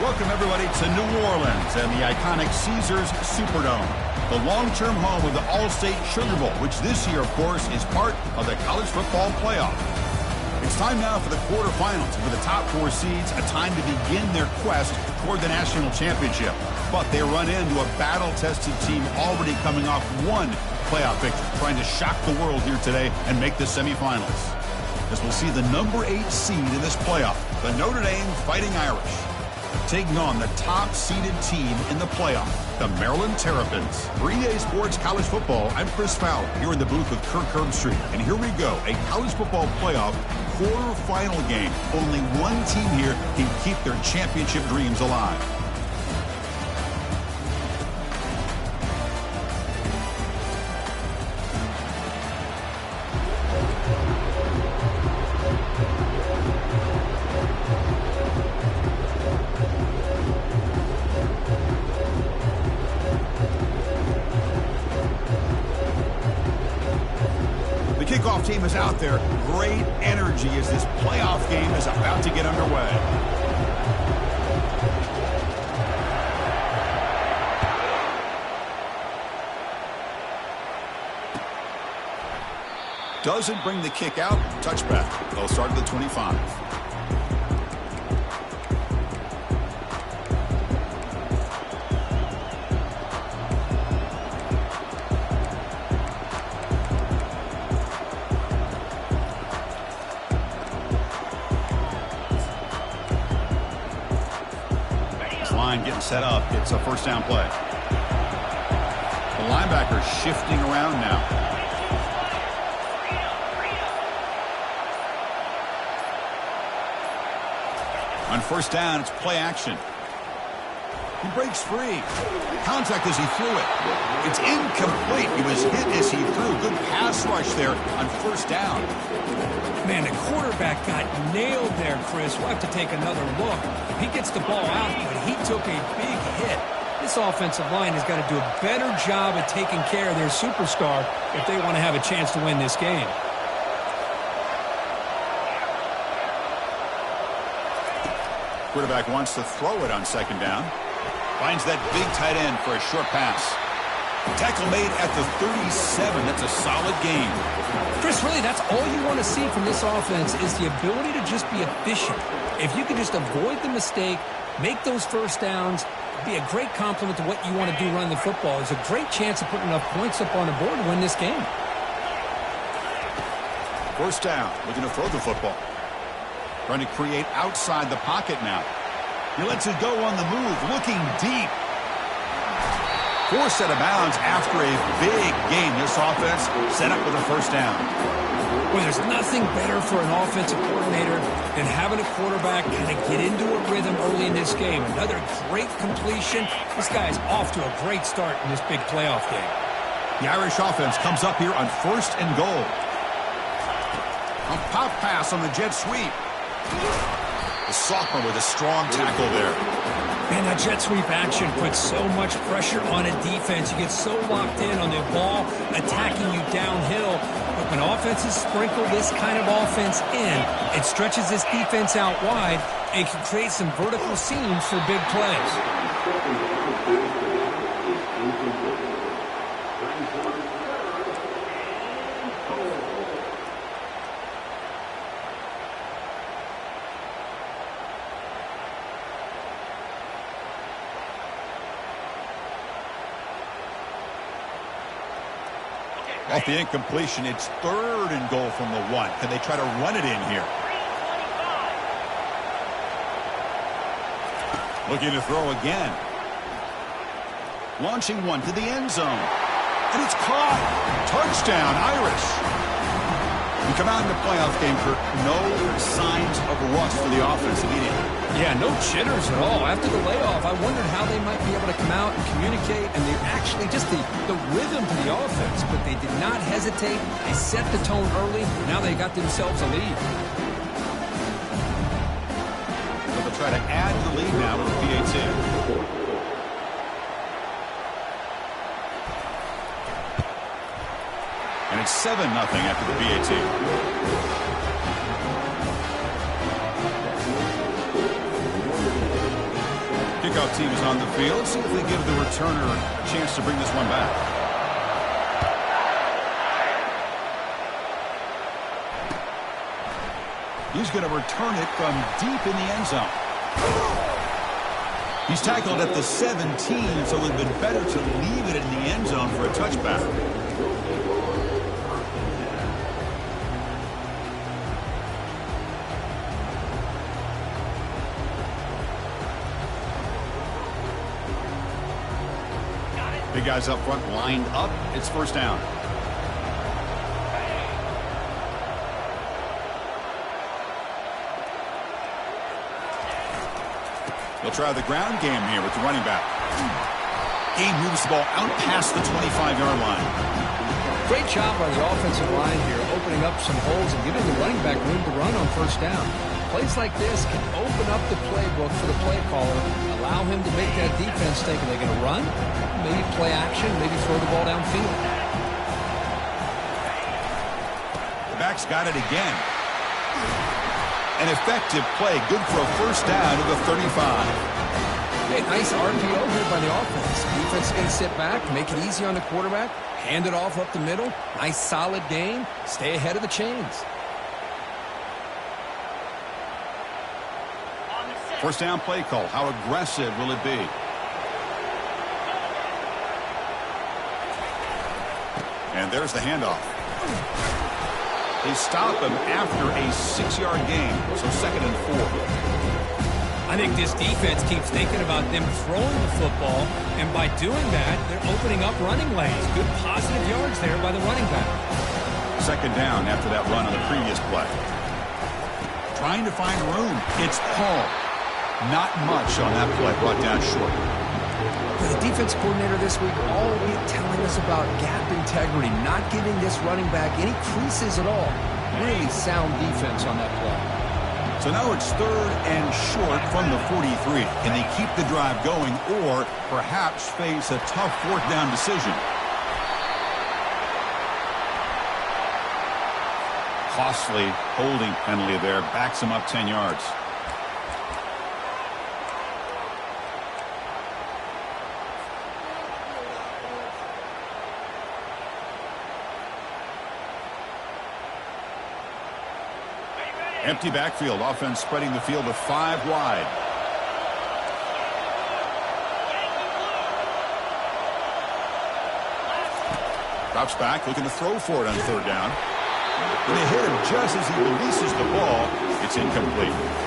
Welcome, everybody, to New Orleans and the iconic Caesars Superdome, the long-term home of the All-State Sugar Bowl, which this year, of course, is part of the college football playoff. It's time now for the quarterfinals, and for the top four seeds, a time to begin their quest toward the national championship. But they run into a battle-tested team already coming off one playoff victory, trying to shock the world here today and make the semifinals. As we'll see the number 8 seed in this playoff, the Notre Dame Fighting Irish, taking on the top-seeded team in the playoff, the Maryland Terrapins. For EA Sports College Football, I'm Chris Fowler, here in the booth with Kirk Herbstreit. And here we go, a college football playoff quarterfinal game. Only one team here can keep their championship dreams alive. Kickoff team is out there. Great energy as this playoff game is about to get underway. Doesn't bring the kick out. Touchback. They'll start at the 25. Getting set up. It's a first down play. The linebacker shifting around now. On first down, it's play action. He breaks free. Contact as he threw it. It's incomplete. He was hit as he threw. Good pass rush there on first down. Man, the quarterback got nailed there, Chris. We'll have to take another look. He gets the ball out, but he took a big hit. This offensive line has got to do a better job of taking care of their superstar if they want to have a chance to win this game. Quarterback wants to throw it on second down. Finds that big tight end for a short pass. Tackle made at the 37. That's a solid game. Chris, really, that's all you want to see from this offense is the ability to just be efficient. If you can just avoid the mistake, make those first downs, be a great compliment to what you want to do running the football. There's a great chance of putting enough points up on the board to win this game. First down, looking to throw the football. Trying to create outside the pocket now. He lets it go on the move, looking deep. Forced out of bounds after a big game. This offense set up with a first down. Well, there's nothing better for an offensive coordinator than having a quarterback kind of get into a rhythm early in this game. Another great completion. This guy's off to a great start in this big playoff game. The Irish offense comes up here on first and goal. A pop pass on the jet sweep. The sophomore with a strong tackle there. Man, that jet sweep action puts so much pressure on a defense. You get so locked in on the ball attacking you downhill. But when offenses sprinkle this kind of offense in, it stretches this defense out wide and can create some vertical seams for big plays. Off the incompletion, it's third and goal from the 1. Can they try to run it in here? Looking to throw again. Launching one to the end zone. And it's caught. Touchdown, Irish. We come out in the playoff game for no signs of rust for the offense immediately. Yeah, no jitters at all. After the layoff, I wondered how they might be able to come out and communicate, and they actually just the rhythm to the offense, but they did not hesitate. They set the tone early. Now they got themselves a lead. They'll try to add to the lead now with the PAT. And it's 7-0 after the PAT. kickoff team is on the field. Let's see if they give the returner a chance to bring this one back. He's going to return it from deep in the end zone. He's tackled at the 17, so it would have been better to leave it in the end zone for a touchback. Big guys up front lined up. It's first down. They'll try the ground game here with the running back. Game moves the ball out past the 25-yard line. Great job by the offensive line here, opening up some holes and giving the running back room to run on first down. Plays like this can open up the playbook for the play caller, allow him to make that defense think, are they going to run? Maybe play action, maybe throw the ball downfield. The back's got it again. An effective play, good for a first down to the 35. Hey, nice RPO here by the offense. Defense is going to sit back, make it easy on the quarterback, hand it off up the middle. Nice solid gain. Stay ahead of the chains. First down play call. How aggressive will it be? And there's the handoff. They stop him after a 6-yard gain, so 2nd and 4. I think this defense keeps thinking about them throwing the football, and by doing that, they're opening up running lanes. Good positive yards there by the running back. 2nd down after that run on the previous play. Trying to find room. It's Paul. Not much on that play, brought down short. The defense coordinator this week all week telling us about gap integrity, not giving this running back any creases at all. Really sound defense on that play. So now it's 3rd and short from the 43. Can they keep the drive going or perhaps face a tough 4th down decision? Costly holding penalty there. Backs him up 10 yards. Empty backfield. Offense spreading the field to 5 wide. Drops back, looking to throw for it on 3rd down. When they hit him just as he releases the ball, it's incomplete.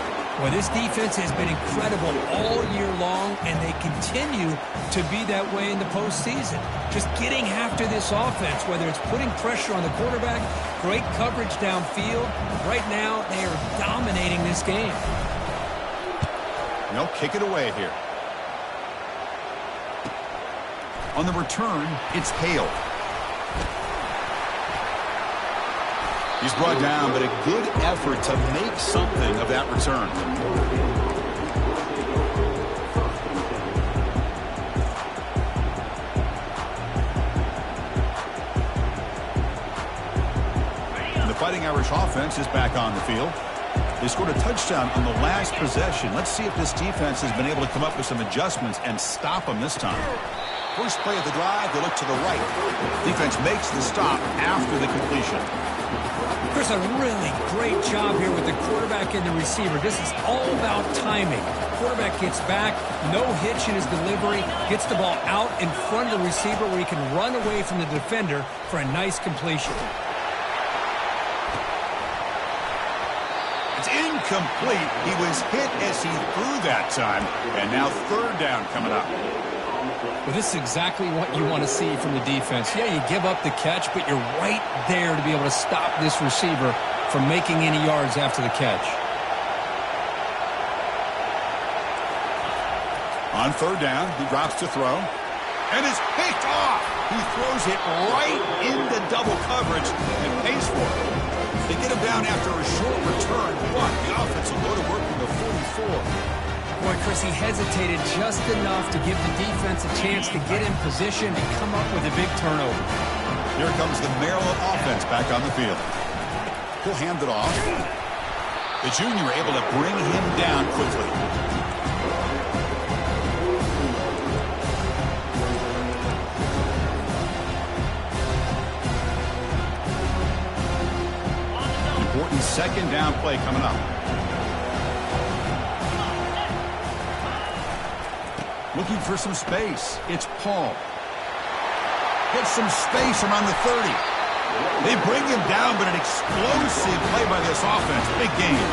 Well, this defense has been incredible all year long, and they continue to be that way in the postseason. Just getting after this offense, whether it's putting pressure on the quarterback, great coverage downfield. Right now, they are dominating this game. They'll kick it away here. On the return, it's Hale. He's brought down, but a good effort to make something of that return. And the Fighting Irish offense is back on the field. They scored a touchdown on the last possession. Let's see if this defense has been able to come up with some adjustments and stop them this time. First play of the drive, they look to the right. Defense makes the stop after the completion. Chris, a really great job here with the quarterback and the receiver. This is all about timing. Quarterback gets back, no hitch in his delivery, gets the ball out in front of the receiver where he can run away from the defender for a nice completion. It's incomplete. He was hit as he threw that time, and now 3rd down coming up. Well, this is exactly what you want to see from the defense. Yeah, you give up the catch, but you're right there to be able to stop this receiver from making any yards after the catch. On 3rd down, he drops to throw, and is picked off. He throws it right into double coverage and pays for it. They get him down after a short return, but the offense will go to work with the 44. Boy, Chris, he hesitated just enough to give the defense a chance to get in position and come up with a big turnover. Here comes the Maryland offense back on the field. He'll hand it off. The junior able to bring him down quickly. the second down play coming up. Looking for some space. It's Paul. Gets some space around the 30. They bring him down, but an explosive play by this offense. Big game.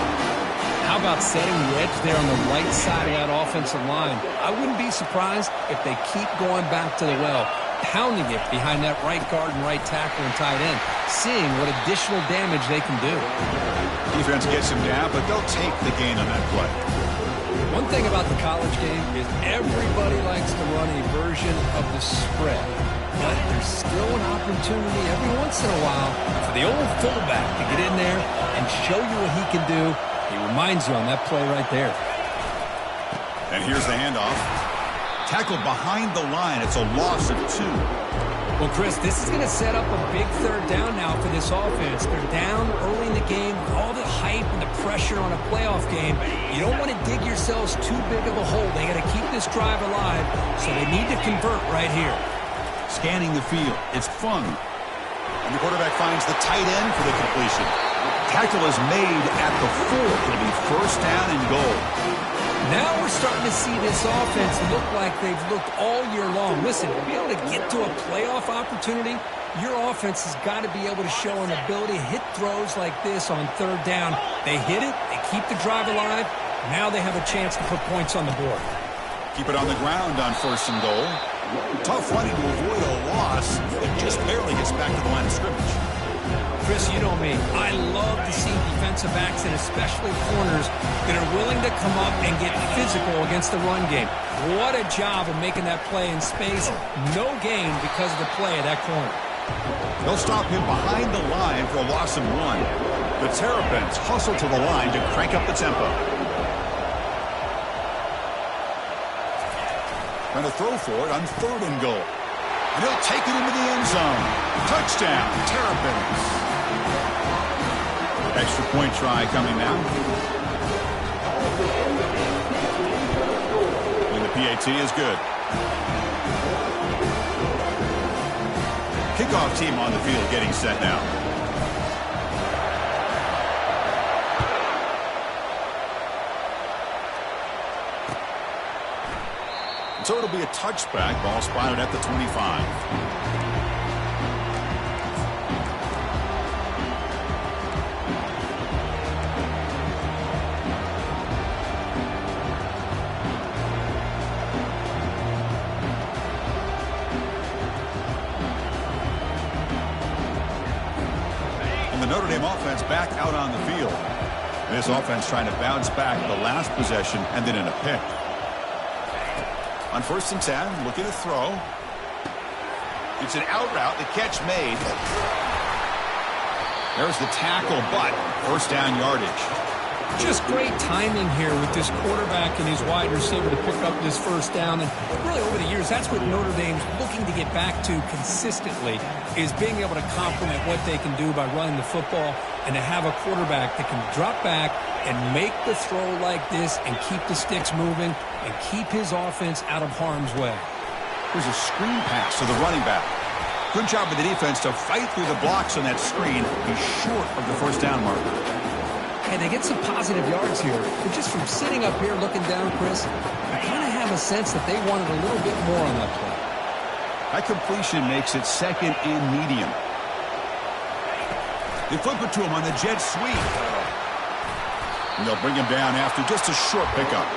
How about setting the edge there on the right side of that offensive line? I wouldn't be surprised if they keep going back to the well, pounding it behind that right guard and right tackle and tight end, seeing what additional damage they can do. Defense gets him down, but they'll take the gain on that play. One thing about the college game is everybody likes to run a version of the spread. But there's still an opportunity every once in a while for the old fullback to get in there and show you what he can do. He reminds you on that play right there. And here's the handoff. Tackled behind the line. It's a loss of 2. Well, Chris, this is going to set up a big third down now for this offense. They're down early in the game with all the hype and the pressure on a playoff game. You don't want to dig yourselves too big of a hole. They got to keep this drive alive, so they need to convert right here. Scanning the field. It's Fung. And the quarterback finds the tight end for the completion. Tackle is made at the 4. It'll be first down and goal. Now we're starting to see this offense look like they've looked all year long. Listen, to be able to get to a playoff opportunity, your offense has got to be able to show an ability to hit throws like this on third down. They hit it, they keep the drive alive. Now they have a chance to put points on the board. Keep it on the ground on first and goal. Tough running to avoid a loss. It just barely gets back to the line of scrimmage. Chris, you know me. I love to see defensive backs and especially corners that are willing to come up and get physical against the run game. What a job of making that play in space. No gain because of the play of that corner. They'll stop him behind the line for a loss of 1. The Terrapins hustle to the line to crank up the tempo. Trying to throw for it on third and goal. And he'll take it into the end zone. Touchdown, Terrapins. Extra point try coming now. And the PAT is good. Kickoff team on the field getting set now. So it'll be a touchback. Ball spotted at the 25. And the Notre Dame offense back out on the field. This offense trying to bounce back the last possession and then in a pick. On first and 10, looking to throw. It's an out route, the catch made. There's the tackle, but first down yardage. Just great timing here with this quarterback and his wide receiver to pick up this first down. And really over the years, that's what Notre Dame's looking to get back to consistently, is being able to complement what they can do by running the football and to have a quarterback that can drop back and make the throw like this and keep the sticks moving and keep his offense out of harm's way. Here's a screen pass to the running back. Good job by the defense to fight through the blocks on that screen. He's short of the first down marker. And they get some positive yards here. But just from sitting up here looking down, Chris, I kind of have a sense that they wanted a little bit more on that play. That completion makes it second and medium. They flip it to him on the jet sweep. And they'll bring him down after just a short pickup.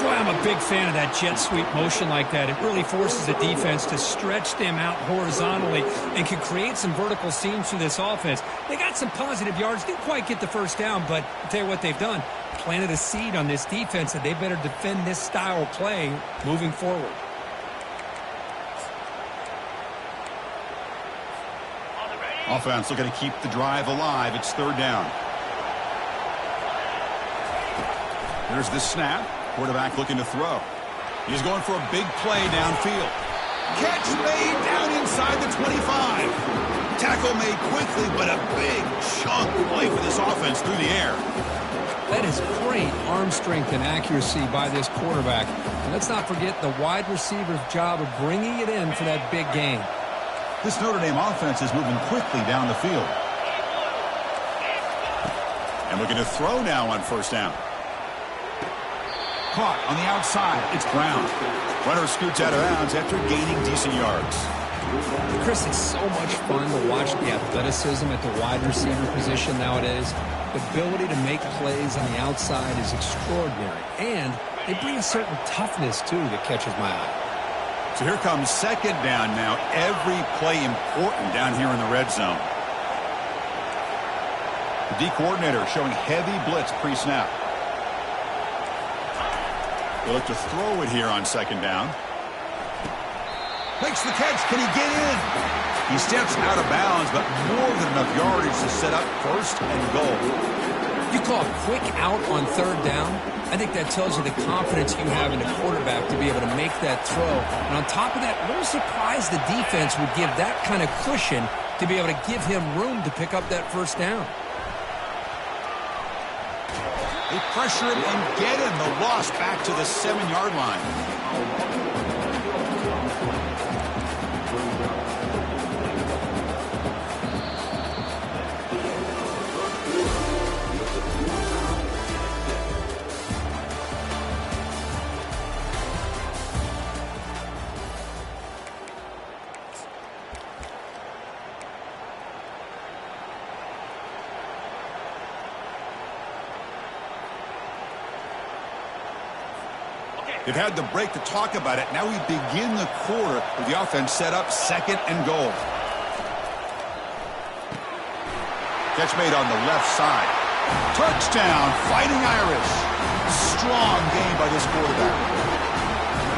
Boy, I'm a big fan of that jet sweep motion like that. It really forces the defense to stretch them out horizontally and can create some vertical seams for this offense. They got some positive yards. Didn't quite get the first down, but I'll tell you what they've done. Planted a seed on this defense that they better defend this style of play moving forward. Offense looking to keep the drive alive. It's third down. There's the snap. Quarterback looking to throw. He's going for a big play downfield. Catch made down inside the 25. Tackle made quickly, but a big chunk play for this offense through the air. That is great arm strength and accuracy by this quarterback. And let's not forget the wide receiver's job of bringing it in for that big gain. This Notre Dame offense is moving quickly down the field. And looking to throw now on first down. Caught on the outside. It's Brown. Runner scoots out of bounds after gaining decent yards. Chris, it's so much fun to watch the athleticism at the wide receiver position nowadays. The ability to make plays on the outside is extraordinary. And they bring a certain toughness, too, that catches my eye. So here comes second down now. Every play important down here in the red zone. The D coordinator showing heavy blitz pre-snap. They look to throw it here on second down. Makes the catch. Can he get in? He steps out of bounds, but more than enough yardage to set up first and goal. You call a quick out on third down. I think that tells you the confidence you have in the quarterback to be able to make that throw. And on top of that, a little surprised the defense would give that kind of cushion to be able to give him room to pick up that first down. They pressure him and get him. The loss back to the 7-yard line. They've had the break to talk about it. Now we begin the quarter with the offense set up second and goal. Catch made on the left side. Touchdown, Fighting Irish. Strong game by this quarterback.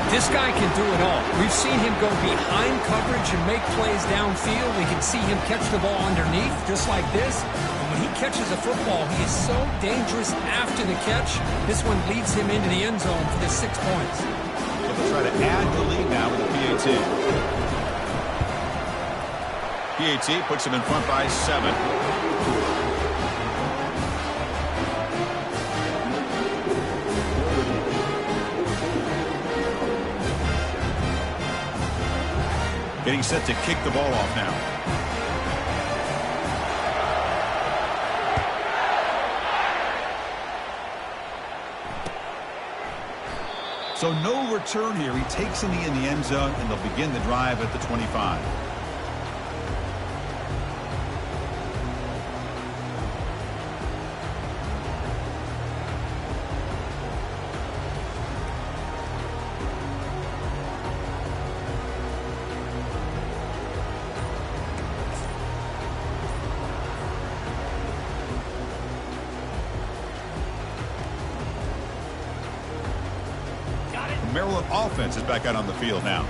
This guy can do it all. We've seen him go behind coverage and make plays downfield. We can see him catch the ball underneath just like this. When he catches a football, he is so dangerous after the catch. This one leads him into the end zone for the 6 points. So they'll try to add the lead now with the PAT. PAT puts him in front by 7. Getting set to kick the ball off now. So no return here. He takes in the end zone, and they'll begin the drive at the 25. Maryland offense is back out on the field now.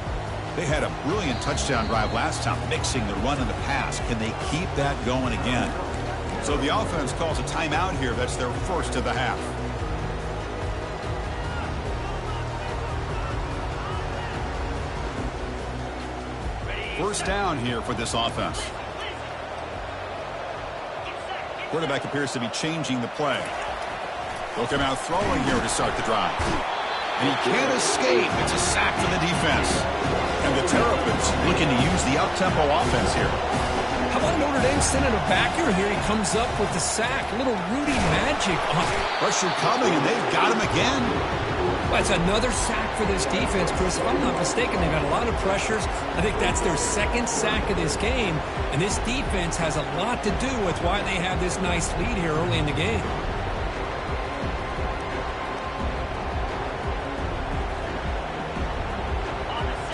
They had a brilliant touchdown drive last time, mixing the run and the pass. Can they keep that going again? So the offense calls a timeout here. That's their first of the half. First down here for this offense. Quarterback appears to be changing the play. They'll come out throwing here to start the drive. And he can't escape. It's a sack for the defense. And the Terrapins looking to use the up-tempo offense here. How about Notre Dame sending a backer here? He comes up with the sack. A little Rudy magic on it. Pressure coming, and they've got him again. Well, it's another sack for this defense, Chris. If I'm not mistaken, they've got a lot of pressures. I think that's their second sack of this game. And this defense has a lot to do with why they have this nice lead here early in the game.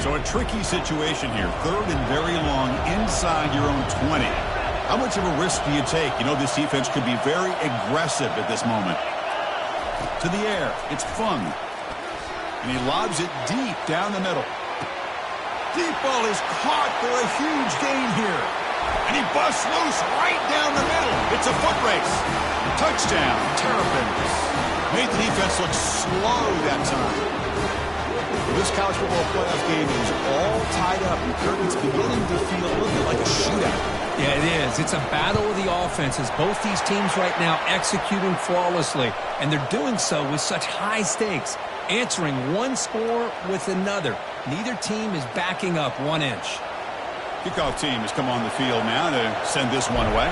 So a tricky situation here. Third and very long inside your own 20. How much of a risk do you take? You know, this defense could be very aggressive at this moment. To the air. It's Fung. And he lobs it deep down the middle. Deep ball is caught for a huge gain here. And he busts loose right down the middle. It's a foot race. Touchdown, Terrapins. Made the defense look slow that time. This college football playoff game is all tied up. It's beginning to feel a little bit like a shootout. Yeah, it is. It's a battle of the offenses. Both these teams right now executing flawlessly, and they're doing so with such high stakes, answering one score with another. Neither team is backing up 1 inch. Kickoff team has come on the field now to send this one away.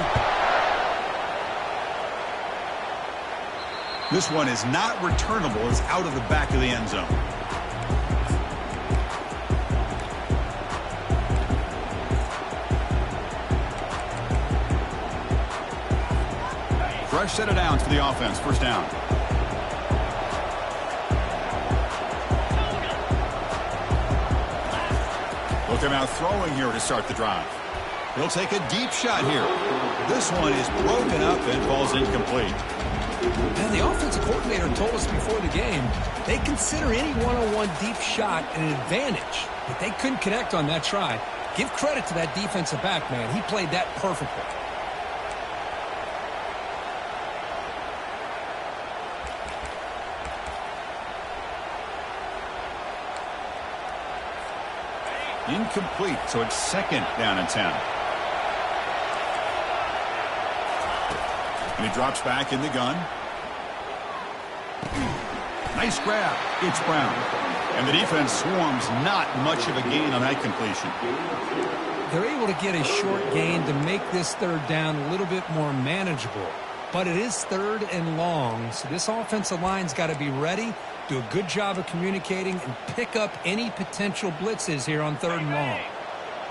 This one is not returnable. It's out of the back of the end zone. Fresh set of downs for the offense. First down. Look him out throwing here to start the drive. He'll take a deep shot here. This one is broken up and falls incomplete. And the offensive coordinator told us before the game they consider any one-on-one deep shot an advantage, but they couldn't connect on that try. Give credit to that defensive back, man. He played that perfectly. Incomplete, so it's second down and 10. And he drops back in the gun. Nice grab. It's Brown. And the defense swarms, not much of a gain on that completion. They're able to get a short gain to make this third down a little bit more manageable. But it is third and long, so this offensive line's got to be ready, do a good job of communicating, and pick up any potential blitzes here on third and long.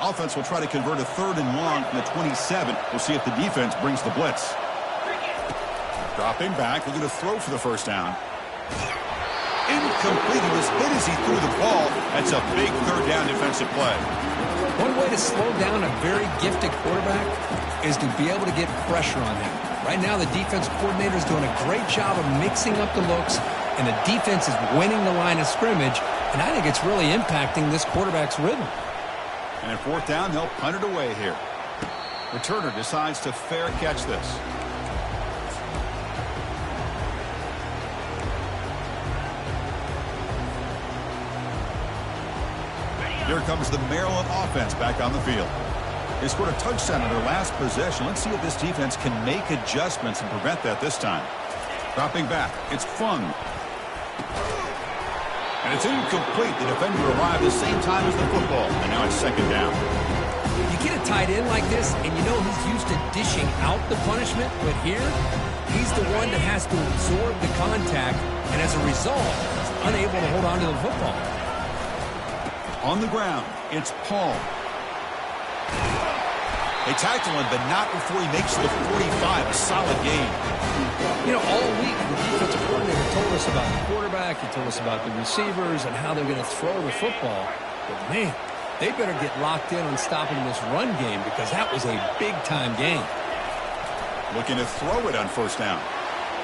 Offense will try to convert a third and long from the 27. We'll see if the defense brings the blitz. Dropping back, looking to throw for the first down. Incomplete. He was hit as he threw the ball. That's a big third down defensive play. One way to slow down a very gifted quarterback is to be able to get pressure on him. Right now, the defense coordinator is doing a great job of mixing up the looks, and the defense is winning the line of scrimmage, and I think it's really impacting this quarterback's rhythm. And at fourth down, they'll punt it away here. Returner decides to fair catch this. Here comes the Maryland offense back on the field. They scored a touchdown on their last possession. Let's see if this defense can make adjustments and prevent that this time. Dropping back, it's Fung. And it's incomplete. The defender arrived the same time as the football, and now it's second down. You get a tight end like this, and you know he's used to dishing out the punishment, but here, he's the one that has to absorb the contact, and as a result, he's unable to hold on to the football. On the ground, it's Paul. They tackle him, but not before he makes the 45, a solid gain. You know, all week, the defensive coordinator told us about the quarterback, he told us about the receivers and how they're going to throw the football. But, man, they better get locked in on stopping this run game because that was a big-time game. Looking to throw it on first down.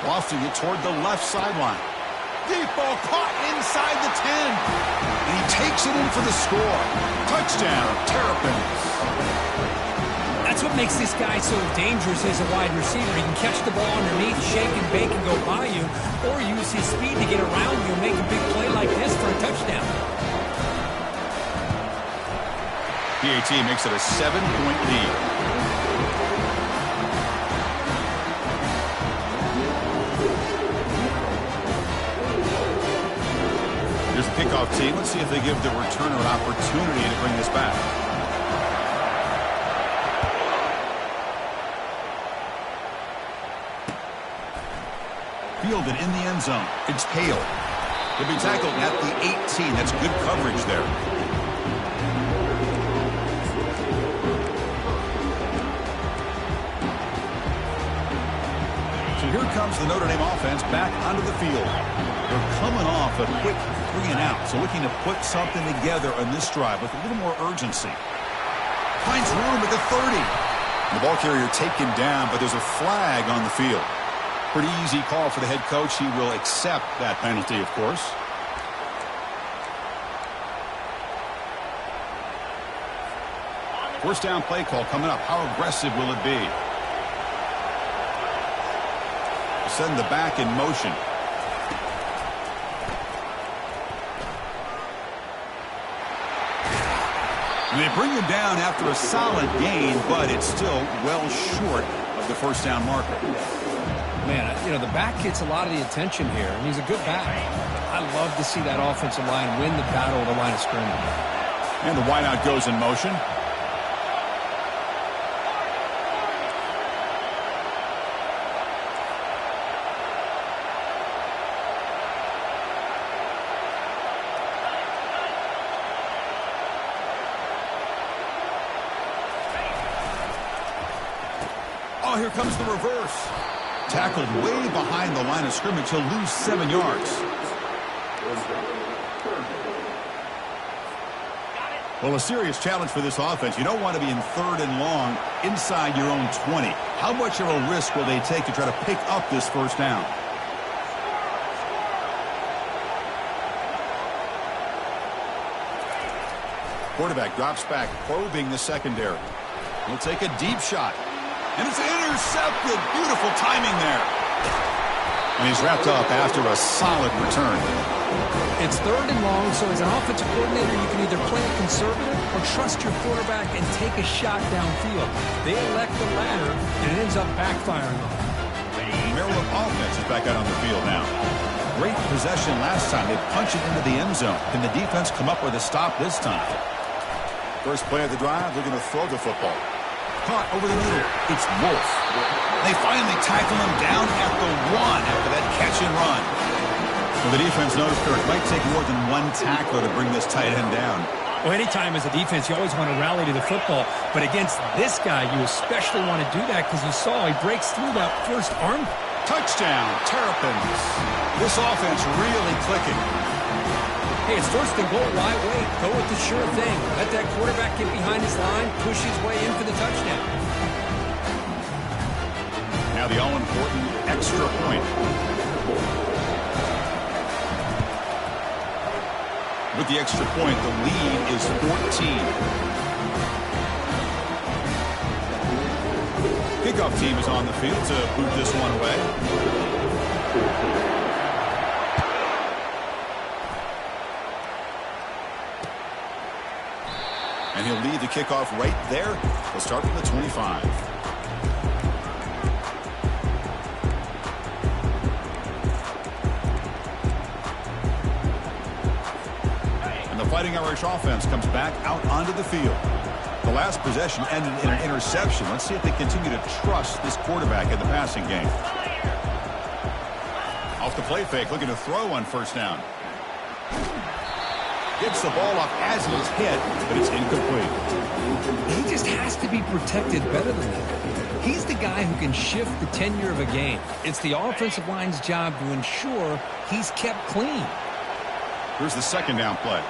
Lofting it toward the left sideline. Deep ball caught inside the 10. And he takes it in for the score. Touchdown, Terrapins. That's what makes this guy so dangerous as a wide receiver. He can catch the ball underneath, shake and bake and go by you, or use his speed to get around you and make a big play like this for a touchdown. PAT makes it a 7-point lead. Here's the kickoff team. Let's see if they give the returner an opportunity to bring this back. Fielded in the end zone. It's Hale. He'll be tackled at the 18. That's good coverage there. So here comes the Notre Dame offense back onto the field. They're coming off a quick 3-and-out, so looking to put something together on this drive with a little more urgency. Finds room at the 30. The ball carrier taken down, but there's a flag on the field. Pretty easy call for the head coach. He will accept that penalty, of course. First down play call coming up. How aggressive will it be? Send the back in motion. And they bring him down after a solid gain, but it's still well short of the first down marker. Man, you know, the back gets a lot of the attention here, and he's a good back. I love to see that offensive line win the battle of the line of scrimmage. And the wideout goes in motion. Oh, here comes the reverse. Tackled way behind the line of scrimmage. He'll lose 7 yards. Well, a serious challenge for this offense. You don't want to be in 3rd and long inside your own 20. How much of a risk will they take to try to pick up this first down? Quarterback drops back, probing the secondary. He'll take a deep shot. And it's intercepted. Beautiful timing there. And he's wrapped up after a solid return. It's 3rd and long, so as an offensive coordinator, you can either play it conservative or trust your quarterback and take a shot downfield. They elect the latter, and it ends up backfiring on them. Maryland offense is back out on the field now. Great possession last time. They punch it into the end zone. Can the defense come up with a stop this time? First play of the drive, they're going to throw the football. Caught over the middle. It's Wolf. They finally tackle him down at the 1 after that catch and run. Well, the defense knows it might take more than one tackler to bring this tight end down. Well, anytime as a defense, you always want to rally to the football. But against this guy, you especially want to do that because you saw he breaks through that first arm. Touchdown, Terrapins. This offense really clicking. Hey, it's 1st and goal. Why wait? Go with the sure thing. Let that quarterback get behind his line, push his way in for the touchdown. Now the all-important extra point. With the extra point, the lead is 14. Kickoff team is on the field to boot this one away. And he'll lead the kickoff right there. We'll start from the 25. And the Fighting Irish offense comes back out onto the field. The last possession ended in an interception. Let's see if they continue to trust this quarterback in the passing game. Off the play fake, looking to throw on 1st down. Gets the ball off as he's hit, but it's incomplete. He just has to be protected better than that. He's the guy who can shift the tenure of a game. It's the offensive line's job to ensure he's kept clean. Here's the 2nd down play.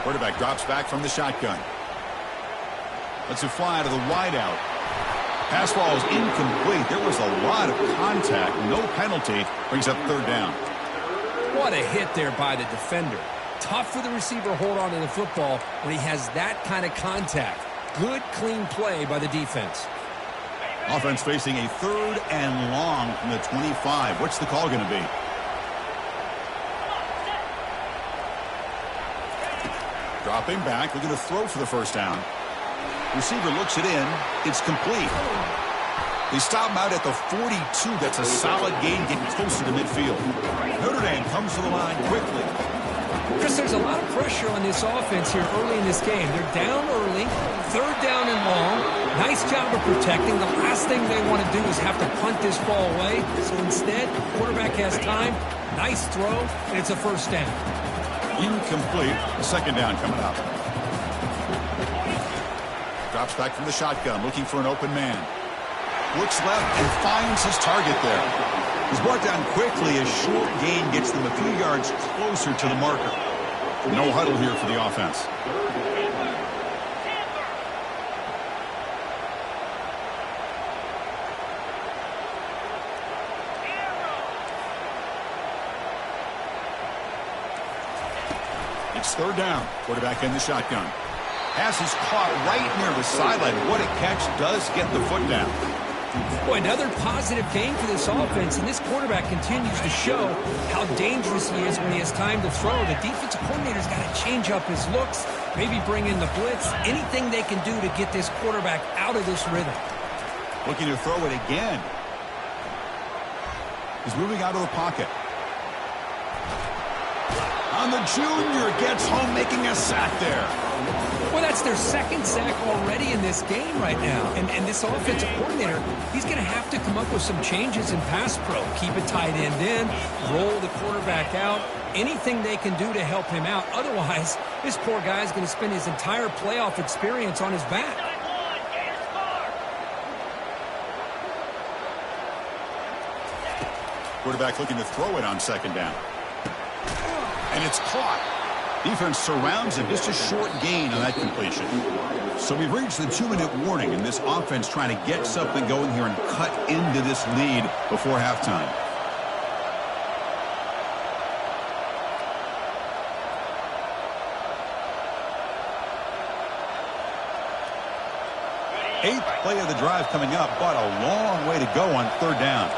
Quarterback drops back from the shotgun. Lets it fly to the wideout. Pass ball is incomplete. There was a lot of contact. No penalty. Brings up 3rd down. What a hit there by the defender. Tough for the receiver to hold on to the football when he has that kind of contact. Good, clean play by the defense. Offense facing a 3rd and long from the 25. What's the call going to be? Dropping back, looking to throw for the 1st down. Receiver looks it in. It's complete. They stop him out at the 42. That's a solid gain, getting closer to midfield. Notre Dame comes to the line quickly. Chris, there's a lot of pressure on this offense here early in this game. They're down early, 3rd down and long. Nice job of protecting. The last thing they want to do is have to punt this ball away. So instead, quarterback has time. Nice throw, and it's a 1st down. Incomplete. 2nd down coming up. Drops back from the shotgun, looking for an open man. Looks left and finds his target there. He's brought down quickly as short gain gets them a few yards closer to the marker. No huddle here for the offense. It's 3rd down. Quarterback in the shotgun. Pass is caught right near the sideline. What a catch. Does get the foot down. Boy, another positive game for this offense, and this quarterback continues to show how dangerous he is when he has time to throw. The defensive coordinator's got to change up his looks, maybe bring in the blitz, anything they can do to get this quarterback out of this rhythm. Looking to throw it again. He's moving out of the pocket. On the junior, gets home, making a sack there. Well, that's their 2nd sack already in this game right now. And this offensive coordinator, he's going to have to come up with some changes in pass pro. Keep a tight end in, roll the quarterback out, anything they can do to help him out. Otherwise, this poor guy is going to spend his entire playoff experience on his back. Quarterback looking to throw it on second down. And it's caught. Defense surrounds him. Just a short gain on that completion. So we've reached the 2-minute warning, and this offense trying to get something going here and cut into this lead before halftime. Eighth play of the drive coming up, but a long way to go on third down.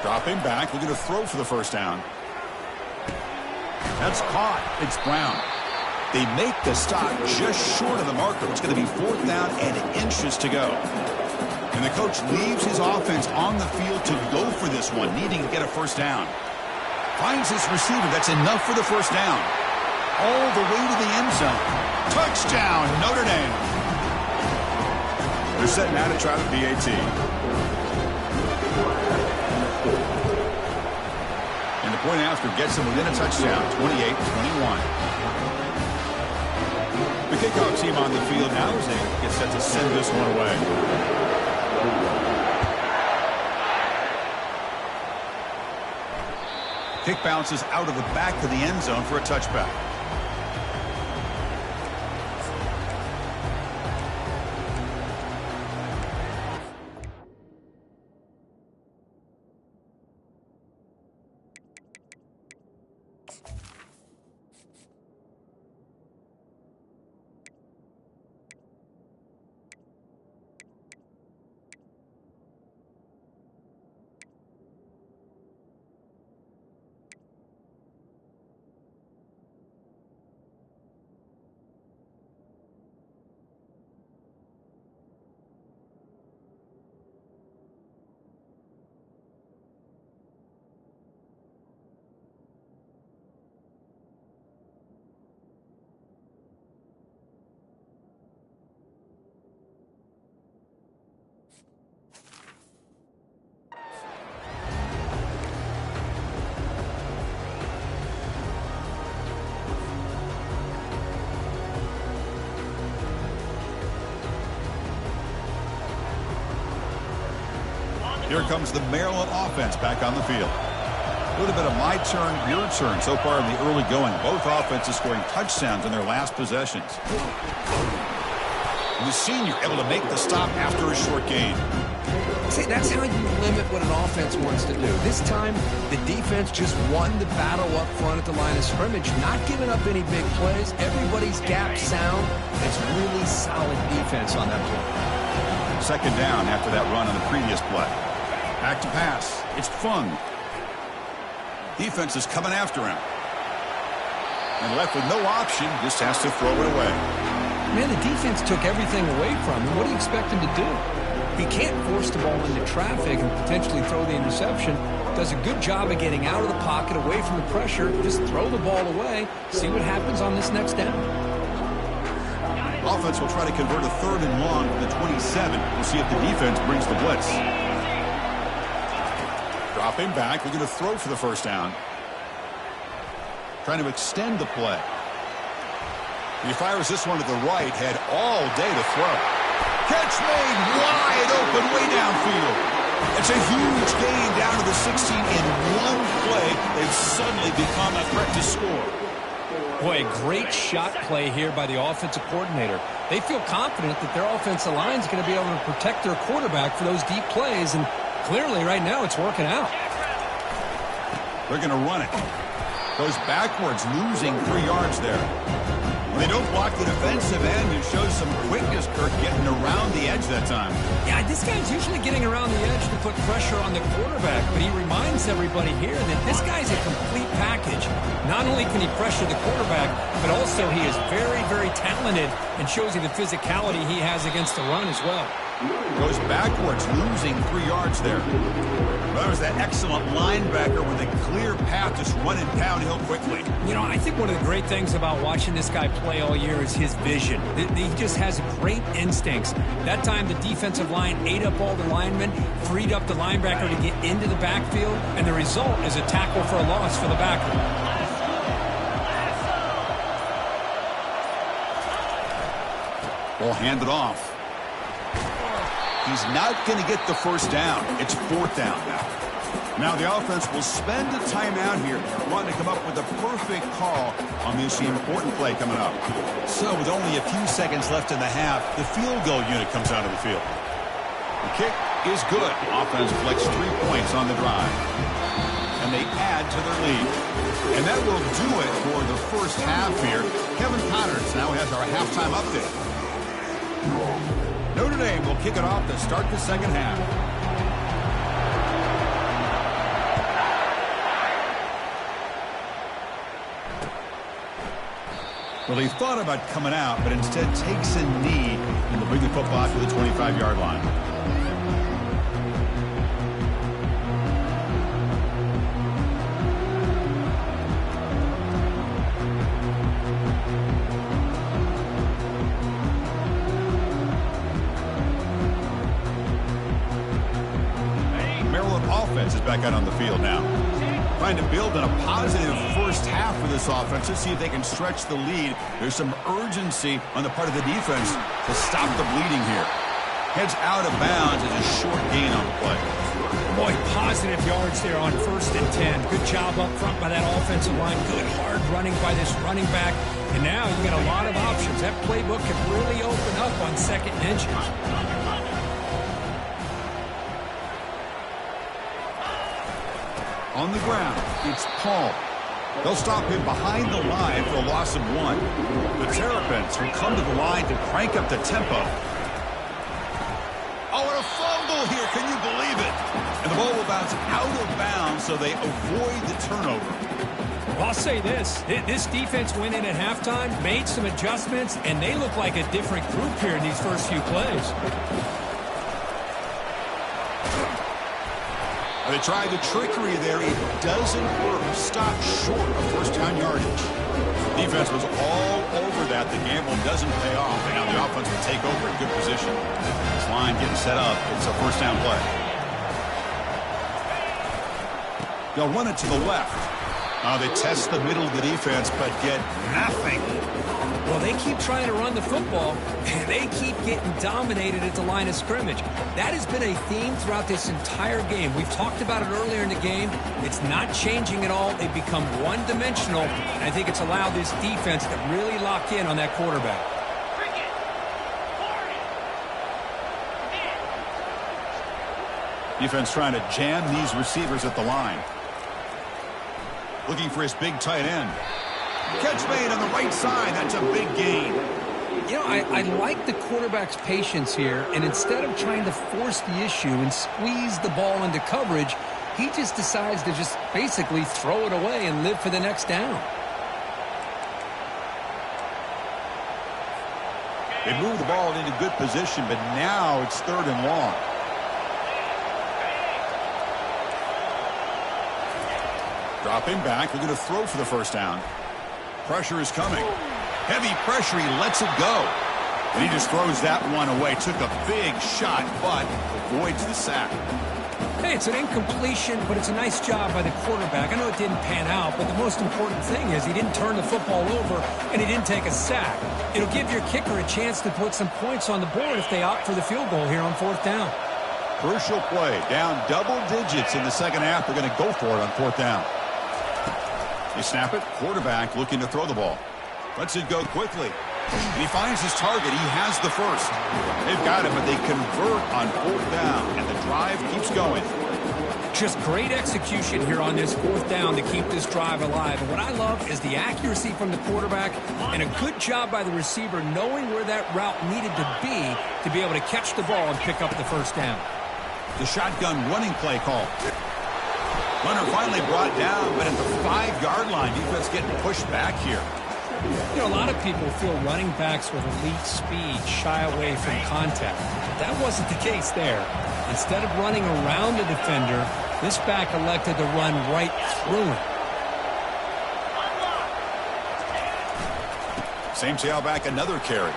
Dropping back, looking to throw for the first down. That's caught. It's Brown. They make the stop just short of the marker. It's going to be fourth down and inches to go. And the coach leaves his offense on the field to go for this one, needing to get a first down. Finds his receiver. That's enough for the first down. All the way to the end zone. Touchdown, Notre Dame. They're setting out to try the PAT. And the point after gets them within a touchdown, 28-21. The kickoff team on the field now as they get set to send this one away. Kick bounces out of the back of the end zone for a touchback. Here comes the Maryland offense back on the field. A little bit of my turn, your turn so far in the early going. Both offenses scoring touchdowns in their last possessions. And the senior able to make the stop after a short gain. See, that's how you limit what an offense wants to do. This time, the defense just won the battle up front at the line of scrimmage, not giving up any big plays. Everybody's gap sound. It's really solid defense on that play. Second down after that run on the previous play. Back to pass. It's Fung. Defense is coming after him. And left with no option, just has to throw it away. Man, the defense took everything away from him. What do you expect him to do? He can't force the ball into traffic and potentially throw the interception. Does a good job of getting out of the pocket, away from the pressure. Just throw the ball away. See what happens on this next down. Offense will try to convert a third and long from the 27. We'll see if the defense brings the blitz. Dropping back, looking to throw for the first down. Trying to extend the play. He fires this one to the right, had all day to throw. Catch made wide open way downfield. It's a huge gain down to the 16 in one play. They've suddenly become a threat to score. Boy, a great shot play here by the offensive coordinator. They feel confident that their offensive line is going to be able to protect their quarterback for those deep plays, and clearly right now it's working out. They're going to run it. Goes backwards, losing 3 yards there. They don't block the defensive end. It shows some quickness, Kirk, getting around the edge that time. Yeah, this guy's usually getting around the edge to put pressure on the quarterback, but he reminds everybody here that this guy's a complete package. Not only can he pressure the quarterback, but also he is very, very talented and shows you the physicality he has against the run as well. Goes backwards, losing 3 yards there. Well, that was that excellent linebacker with a clear path just running downhill quickly. You know, I think one of the great things about watching this guy play all year is his vision. He just has great instincts. That time the defensive line ate up all the linemen, freed up the linebacker to get into the backfield, and the result is a tackle for a loss for the backer. Ball handed off. He's not going to get the first down. It's fourth down now. Now the offense will spend a timeout here, wanting to come up with a perfect call on this important play coming up. So with only a few seconds left in the half, the field goal unit comes out of the field. The kick is good. Offense collects 3 points on the drive. And they add to their lead. And that will do it for the first half here. Kevin Connors now has our halftime update. Notre Dame will kick it off to start the second half. Well, he thought about coming out, but instead takes a knee and will bring the football out to the 25-yard line. Maryland offense is back out on the field now. Trying to build on a positive first half for this offense to see if they can stretch the lead. There's some urgency on the part of the defense to stop the bleeding here. Heads out of bounds as a short gain on the play. Boy, positive yards there on 1st and 10. Good job up front by that offensive line. Good hard running by this running back. And now you get a lot of options. That playbook can really open up on 2nd and inches. On the ground, it's Paul. They'll stop him behind the line for a loss of 1. The Terrapins will come to the line to crank up the tempo. Oh, and a fumble here. Can you believe it? And the ball will bounce out of bounds, so they avoid the turnover. Well, I'll say this. This defense went in at halftime, made some adjustments, and they look like a different group here in these first few plays. They tried the trickery there. It doesn't work. Stop short of first down yardage. Defense was all over that. The gamble doesn't pay off. And now the offense will take over in good position. This line getting set up. It's a first down play. They'll run it to the left. They test the middle of the defense, but get nothing. Well, they keep trying to run the football, and they keep getting dominated at the line of scrimmage. That has been a theme throughout this entire game. We've talked about it earlier in the game. It's not changing at all. They've become one-dimensional, and I think it's allowed this defense to really lock in on that quarterback. Defense trying to jam these receivers at the line. Looking for his big tight end. Catch made on the right side. That's a big gain. You know, I like the quarterback's patience here, and instead of trying to force the issue and squeeze the ball into coverage, he just decides to just basically throw it away and live for the next down. They move the ball into good position, but now it's 3rd and long. Dropping back. They're going to throw for the first down. Pressure is coming. Heavy pressure. He lets it go. And he just throws that one away. Took a big shot, but avoids the sack. Hey, it's an incompletion, but it's a nice job by the quarterback. I know it didn't pan out, but the most important thing is he didn't turn the football over, and he didn't take a sack. It'll give your kicker a chance to put some points on the board if they opt for the field goal here on 4th down. Crucial play. Down double digits in the second half. They're going to go for it on 4th down. They snap it. Quarterback looking to throw the ball. Lets it go quickly. And he finds his target. He has the first. They've got it, but they convert on 4th down, and the drive keeps going. Just great execution here on this 4th down to keep this drive alive. And what I love is the accuracy from the quarterback and a good job by the receiver knowing where that route needed to be able to catch the ball and pick up the first down. The shotgun running play call. Runner finally brought down, but at the 5-yard line, defense getting pushed back here. You know, a lot of people feel running backs with elite speed shy away from contact. But that wasn't the case there. Instead of running around the defender, this back elected to run right through him. Same tailback, another carry.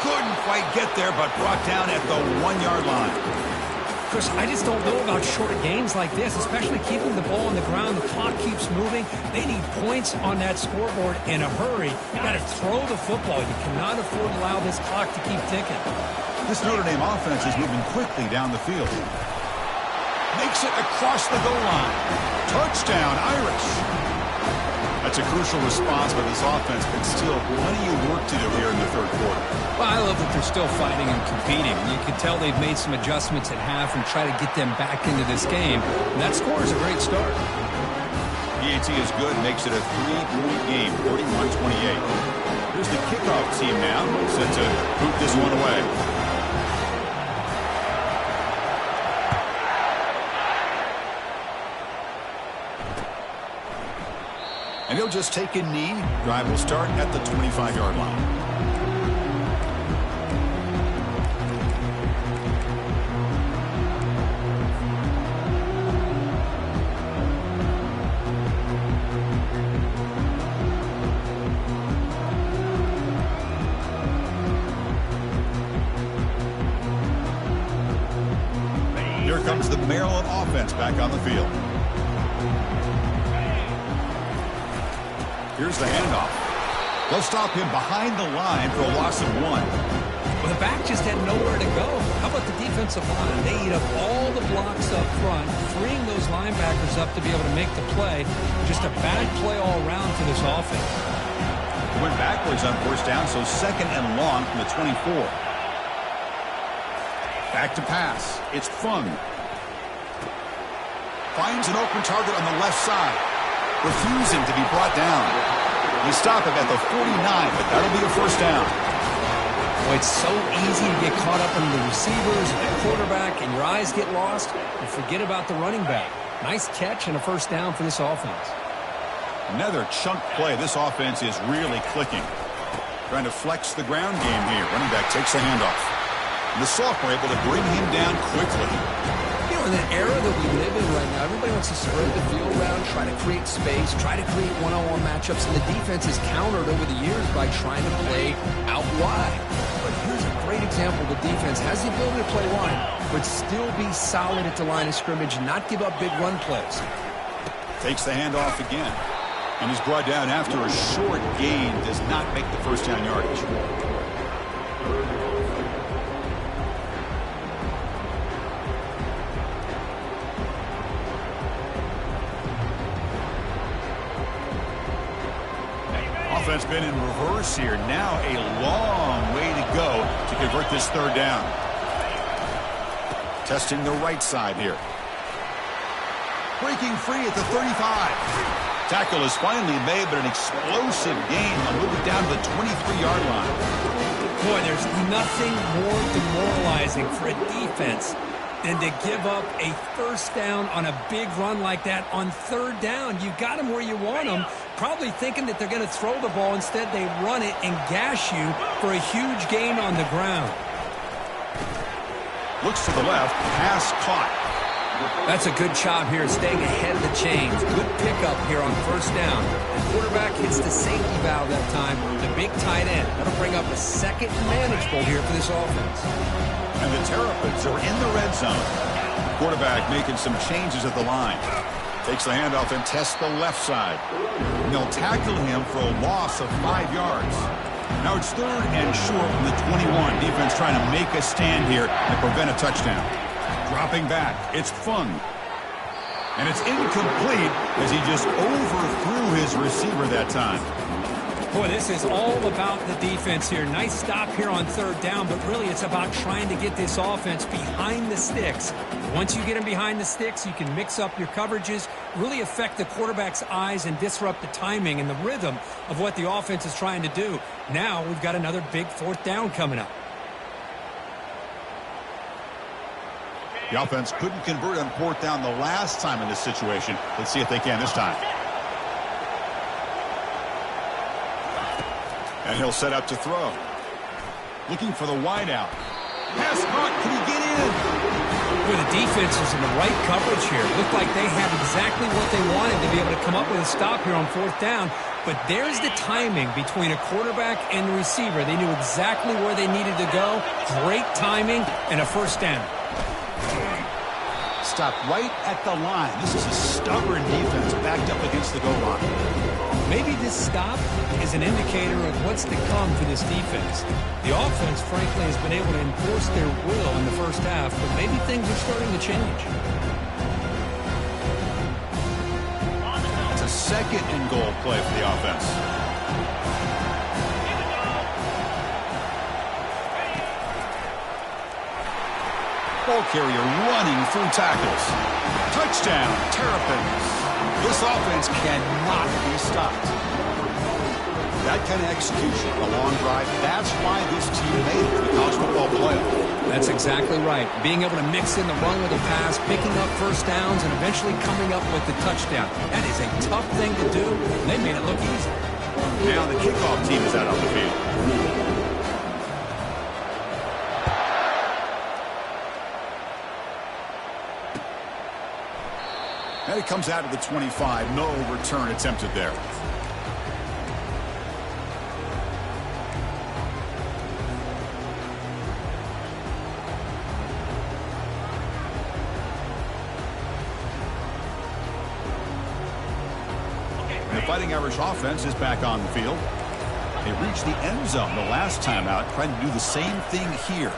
Couldn't quite get there, but brought down at the 1-yard line. Chris, I just don't know about short games like this, especially keeping the ball on the ground. The clock keeps moving. They need points on that scoreboard in a hurry. You got to throw the football. You cannot afford to allow this clock to keep ticking. This Notre Dame offense is moving quickly down the field. Makes it across the goal line. Touchdown, Irish. That's a crucial response by this offense, but still plenty of work to do here in the third quarter. Well, I love that they're still fighting and competing. You can tell they've made some adjustments at half and try to get them back into this game. And that score is a great start. PAT is good, makes it a 3-point game, 41-28. Here's the kickoff team now, set to boot this one away. And he'll just take a knee. Drive will start at the 25-yard line. Here comes the Maryland offense back on the field. Here's the handoff. They'll stop him behind the line for a loss of 1. Well, the back just had nowhere to go. How about the defensive line? They eat up all the blocks up front, freeing those linebackers up to be able to make the play. Just a bad play all around for this offense. Went backwards on first down, so second and long from the 24. Back to pass. It's Fung. Finds an open target on the left side. Refusing to be brought down. You stop him at the 49, but that'll be a first down. Well, it's so easy to get caught up in the receivers and the quarterback, and your eyes get lost, and forget about the running back. Nice catch and a first down for this offense. Another chunk play. This offense is really clicking. Trying to flex the ground game here. Running back takes a handoff. And the sophomore able to bring him down quickly. You know, in the era that we live in right now, everybody wants to spread the field around, try to create space, try to create one-on-one matchups, and the defense is countered over the years by trying to play out wide. But here's a great example. The defense has the ability to play wide, but still be solid at the line of scrimmage and not give up big run plays. Takes the handoff again. And he's brought down after a short gain. Does not make the first down yardage. Offense been in reverse here. Now a long way to go to convert this third down. Testing the right side here. Breaking free at the 35. Tackle is finally made, but an explosive gain. They'll move it down to the 23-yard line. Boy, there's nothing more demoralizing for a defense than to give up a first down on a big run like that on third down. You got them where you want them, probably thinking that they're going to throw the ball. Instead, they run it and gash you for a huge gain on the ground. Looks to the left, pass caught. That's a good job here, staying ahead of the chains. Good pickup here on first down. The quarterback hits the safety valve that time. The big tight end. That'll bring up a second manageable here for this offense. And the Terrapins are in the red zone. Quarterback making some changes at the line. Takes the handoff and tests the left side. And they'll tackle him for a loss of 5 yards. Now it's third and short from the 21. Defense trying to make a stand here and prevent a touchdown. Dropping back, it's Fung. And it's incomplete as he just overthrew his receiver that time. Boy, this is all about the defense here. Nice stop here on third down, but really it's about trying to get this offense behind the sticks. Once you get them behind the sticks, you can mix up your coverages, really affect the quarterback's eyes and disrupt the timing and the rhythm of what the offense is trying to do. Now we've got another big fourth down coming up. The offense couldn't convert on fourth down the last time in this situation. Let's see if they can this time. And he'll set up to throw. Looking for the wideout. Pass caught. Can he get in? Well, the defense is in the right coverage here. Looked like they had exactly what they wanted to be able to come up with a stop here on fourth down. But there's the timing between a quarterback and the receiver. They knew exactly where they needed to go. Great timing and a first down. stopped right at the line. This is a stubborn defense backed up against the goal line. Maybe this stop is an indicator of what's to come for this defense. The offense, frankly, has been able to enforce their will in the first half, but maybe things are starting to change. It's a second and goal play for the offense. Ball carrier running through tackles. Touchdown, Terrapins. This offense cannot be stopped. That kind of execution, a long drive, that's why this team made it to the college football playoff. That's exactly right. Being able to mix in the run with the pass, picking up first downs, and eventually coming up with the touchdown. That is a tough thing to do, and they made it look easy. Now the kickoff team is out on the field. And it comes out of the 25. No return attempted there. And the Fighting Irish offense is back on the field. They reached the end zone the last time out, trying to do the same thing here.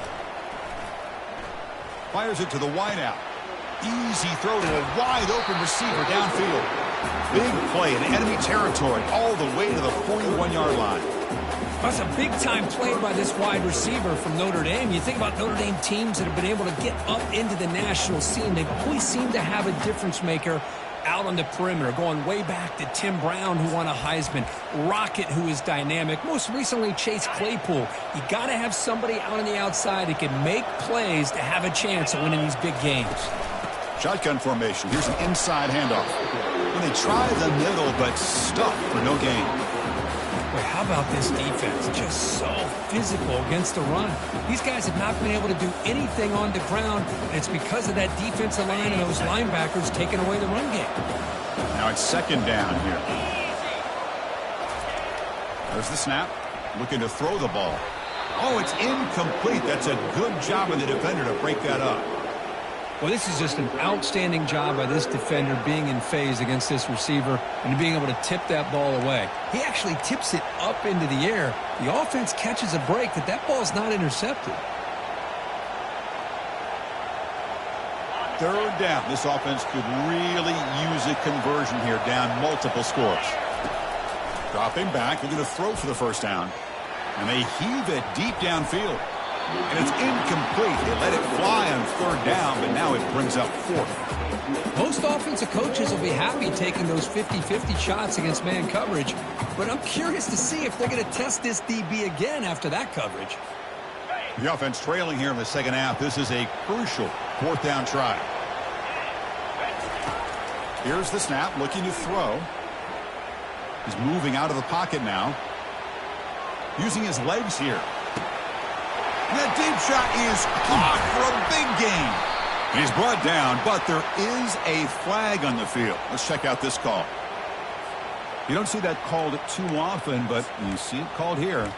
Fires it to the wideout. Easy throw to a wide-open receiver downfield. Big play in enemy territory all the way to the 41-yard line. That's a big-time play by this wide receiver from Notre Dame. You think about Notre Dame teams that have been able to get up into the national scene. They've always seemed to have a difference maker out on the perimeter, going way back to Tim Brown, who won a Heisman, Rocket, who is dynamic, most recently Chase Claypool. You got to have somebody out on the outside that can make plays to have a chance of winning these big games. Shotgun formation. Here's an inside handoff. When they try the middle, but stuck for no gain. Boy, how about this defense? Just so physical against the run. These guys have not been able to do anything on the ground, and it's because of that defensive line and those linebackers taking away the run game. Now it's second down here. There's the snap. Looking to throw the ball. Oh, it's incomplete. That's a good job of the defender to break that up. Well, this is just an outstanding job by this defender being in phase against this receiver and being able to tip that ball away. He actually tips it up into the air. The offense catches a break that ball's not intercepted. Third down. This offense could really use a conversion here, down multiple scores. Dropping back, looking to throw for the first down. And they heave it deep downfield. And it's incomplete. They let it fly on third down, but now it brings up fourth. Most offensive coaches will be happy taking those 50-50 shots against man coverage, but I'm curious to see if they're going to test this DB again after that coverage. The offense trailing here in the second half. This is a crucial fourth down try. Here's the snap, looking to throw. He's moving out of the pocket now. Using his legs here. That deep shot is caught for a big gain. He's brought down, but there is a flag on the field. Let's check out this call. You don't see that called too often, but you see it called here.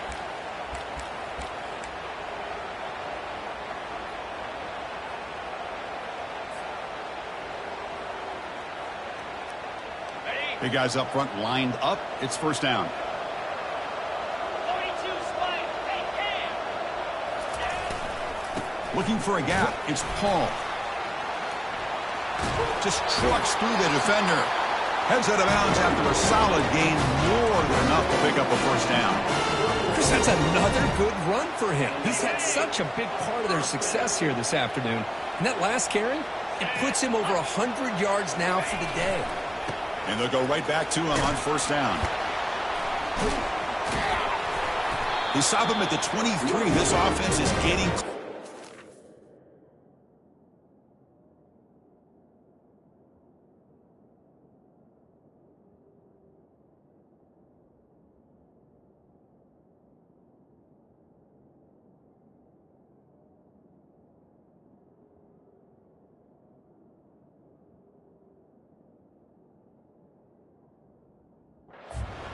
Big guys up front lined up. It's first down. Looking for a gap. It's Paul. Just trucks through the defender. Heads out of bounds after a solid gain. More than enough to pick up a first down. Chris, that's another good run for him. He's had such a big part of their success here this afternoon. And that last carry, it puts him over 100 yards now for the day. And they'll go right back to him on first down. They stop him at the 23. This offense is getting...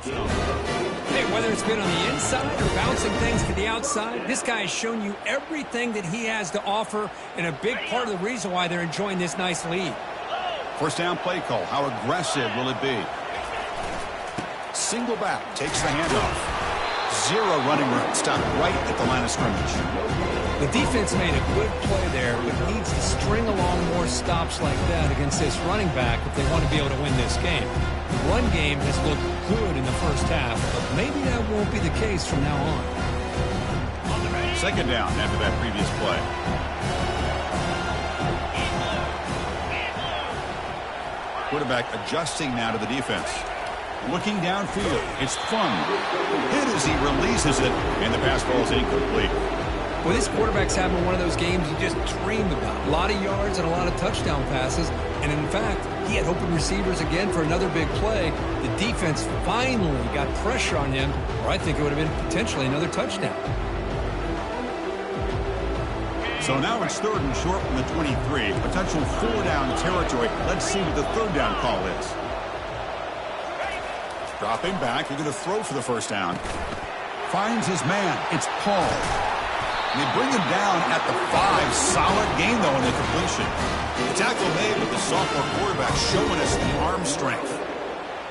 Hey, Whether it's been on the inside or bouncing things to the outside, this guy has shown you everything that he has to offer, and a big part of the reason why they're enjoying this nice lead. First down play call. How aggressive will it be? Single back, takes the handoff. Zero running room, stopped right at the line of scrimmage. The defense made a good play there, but needs to string along more stops like that against this running back if they want to be able to win this game. The run game has looked good in the first half, but maybe that won't be the case from now on. Second down after that previous play. Quarterback adjusting now to the defense. Looking downfield. It's fun. Hit as he releases it, and the pass ball is incomplete. Well, this quarterback's having one of those games you just dreamed about. A lot of yards and a lot of touchdown passes. And in fact, he had open receivers again for another big play. The defense finally got pressure on him, or I think it would have been potentially another touchdown. So now it's 3rd and short from the 23. Potential 4-down territory. Let's see what the 3rd down call is. Dropping back. They're going to throw for the first down. Finds his man. It's Paul. They bring him down at the 5. Solid gain, though, in the completion. The tackle made with the sophomore quarterback showing us the arm strength.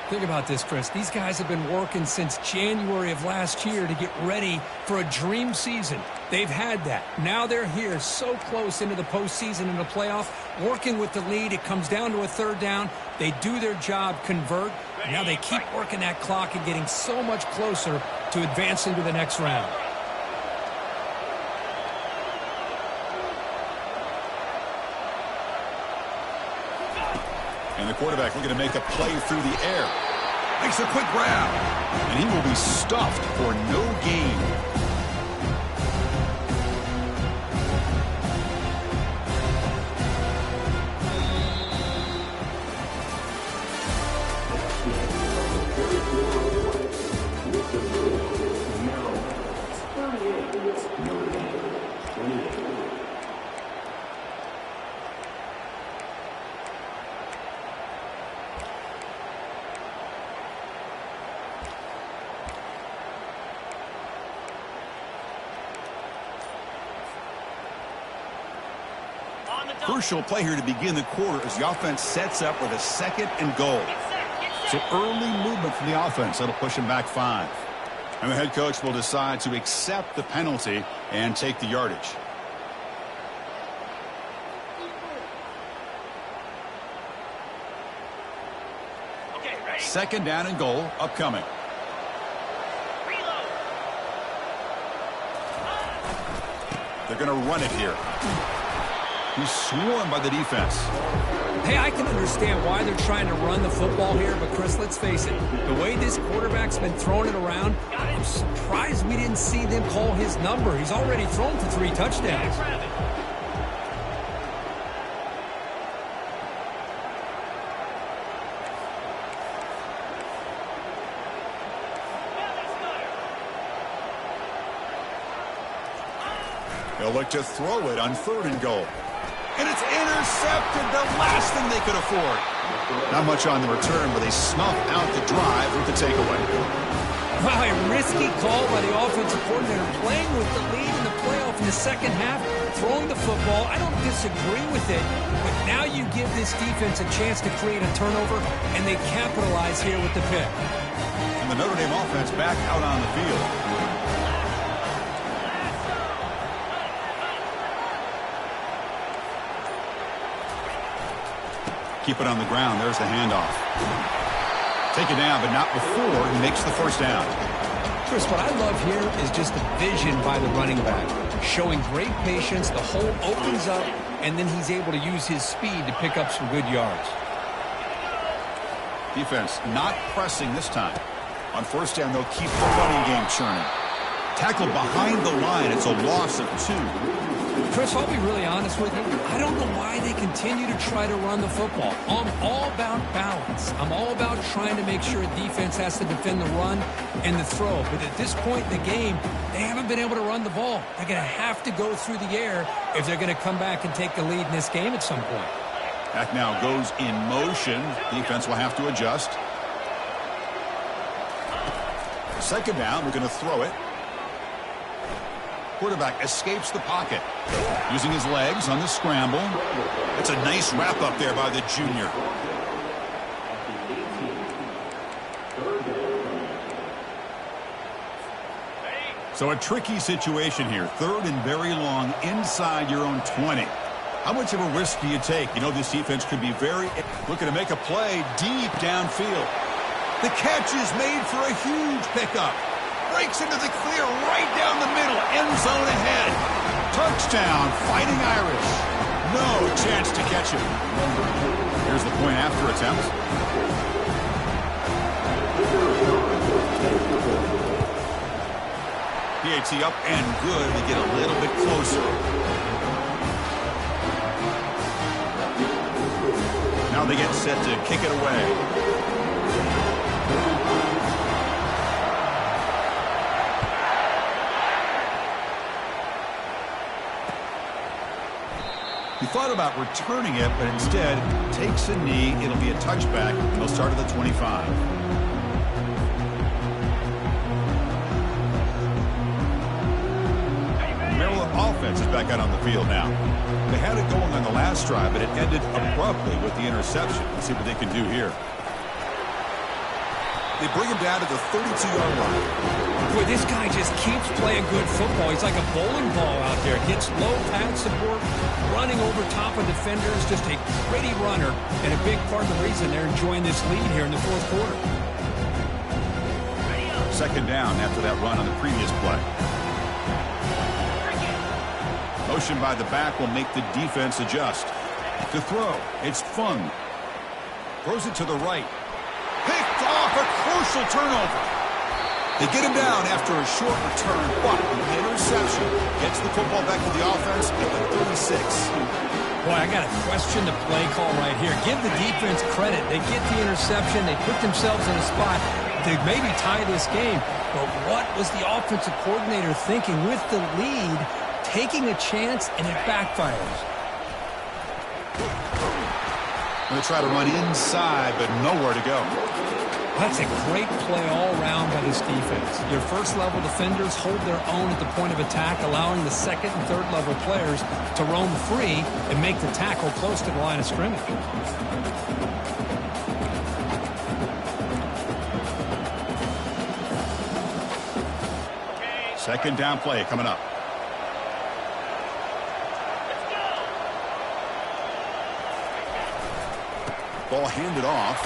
Think about this, Chris. These guys have been working since January of last year to get ready for a dream season. They've had that. Now they're here so close into the postseason and the playoff, working with the lead. It comes down to a 3rd down. They do their job, convert. Now they keep working that clock and getting so much closer to advancing to the next round. And the quarterback looking to make a play through the air. Makes a quick grab. And he will be stuffed for no gain. Crucial play here to begin the quarter as the offense sets up with a 2nd and goal. So early movement from the offense. That'll push him back 5. And the head coach will decide to accept the penalty and take the yardage. Second down and goal upcoming. They're going to run it here. He's swarmed by the defense. Hey, I can understand why they're trying to run the football here, but Chris, let's face it, the way this quarterback's been throwing it around, I'm surprised we didn't see them call his number. He's already thrown for 3 touchdowns. They'll look to throw it on 3rd and goal. And it's intercepted, the last thing they could afford. Not much on the return, but they snuff out the drive with the takeaway. Wow, a risky call by the offensive coordinator, playing with the lead in the playoff in the second half, throwing the football. I don't disagree with it, but now you give this defense a chance to create a turnover, and they capitalize here with the pick. And the Notre Dame offense back out on the field. Keep it on the ground. There's the handoff. Take it down, but not before he makes the first down. Chris, what I love here is just the vision by the running back. Showing great patience, the hole opens up, and then he's able to use his speed to pick up some good yards. Defense not pressing this time. On first down, they'll keep the running game churning. Tackled behind the line. It's a loss of 2. Chris, I'll be really honest with you. I don't know why they continue to try to run the football. I'm all about balance. I'm all about trying to make sure a defense has to defend the run and the throw. But at this point in the game, they haven't been able to run the ball. They're going to have to go through the air if they're going to come back and take the lead in this game at some point. Back now goes in motion. Defense will have to adjust. Second down, we're going to throw it. Quarterback escapes the pocket. Using his legs on the scramble. It's a nice wrap up there by the junior. So a tricky situation here. Third and very long inside your own 20. How much of a risk do you take? You know this defense could be very looking to make a play deep downfield. The catch is made for a huge pickup. Breaks into the clear right down the middle. End zone ahead. Touchdown, Fighting Irish. No chance to catch him. Here's the point after attempt. PAT up and good to get a little bit closer. Now they get set to kick it away. He thought about returning it, but instead takes a knee. It'll be a touchback. He'll start at the 25. Maryland offense is back out on the field now. They had it going on the last drive, but it ended abruptly with the interception. Let's see what they can do here. They bring him down to the 32-yard line. Boy, this guy just keeps playing good football. He's like a bowling ball out there. Gets low pad support, running over top of defenders. Just a gritty runner, and a big part of the reason they're enjoying this lead here in the fourth quarter. Second down after that run on the previous play. Motion by the back will make the defense adjust. To throw, it's Fung. Throws it to the right. Picked off, a crucial turnover. They get him down after a short return, but the interception gets the football back to the offense at the 36. Boy, I got to question the play call right here. Give the defense credit. They get the interception. They put themselves in a spot to maybe tie this game. But what was the offensive coordinator thinking with the lead, taking a chance, and it backfires? Going to try to run inside, but nowhere to go. That's a great play all around by this defense. Your first-level defenders hold their own at the point of attack, allowing the second and third-level players to roam free and make the tackle close to the line of scrimmage. Second down play coming up. Ball handed off.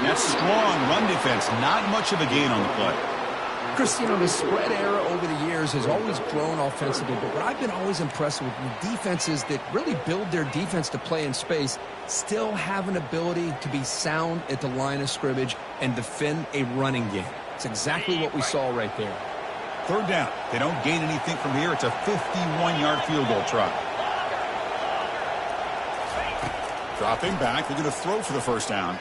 That strong run defense. Not much of a gain on the play. Chris, you know, the spread era over the years has always grown offensively, but what I've been always impressed with the defenses that really build their defense to play in space still have an ability to be sound at the line of scrimmage and defend a running game. It's exactly what we saw right there. Third down. They don't gain anything from here. It's a 51-yard field goal try. Dropping back. They're going to throw for the first down.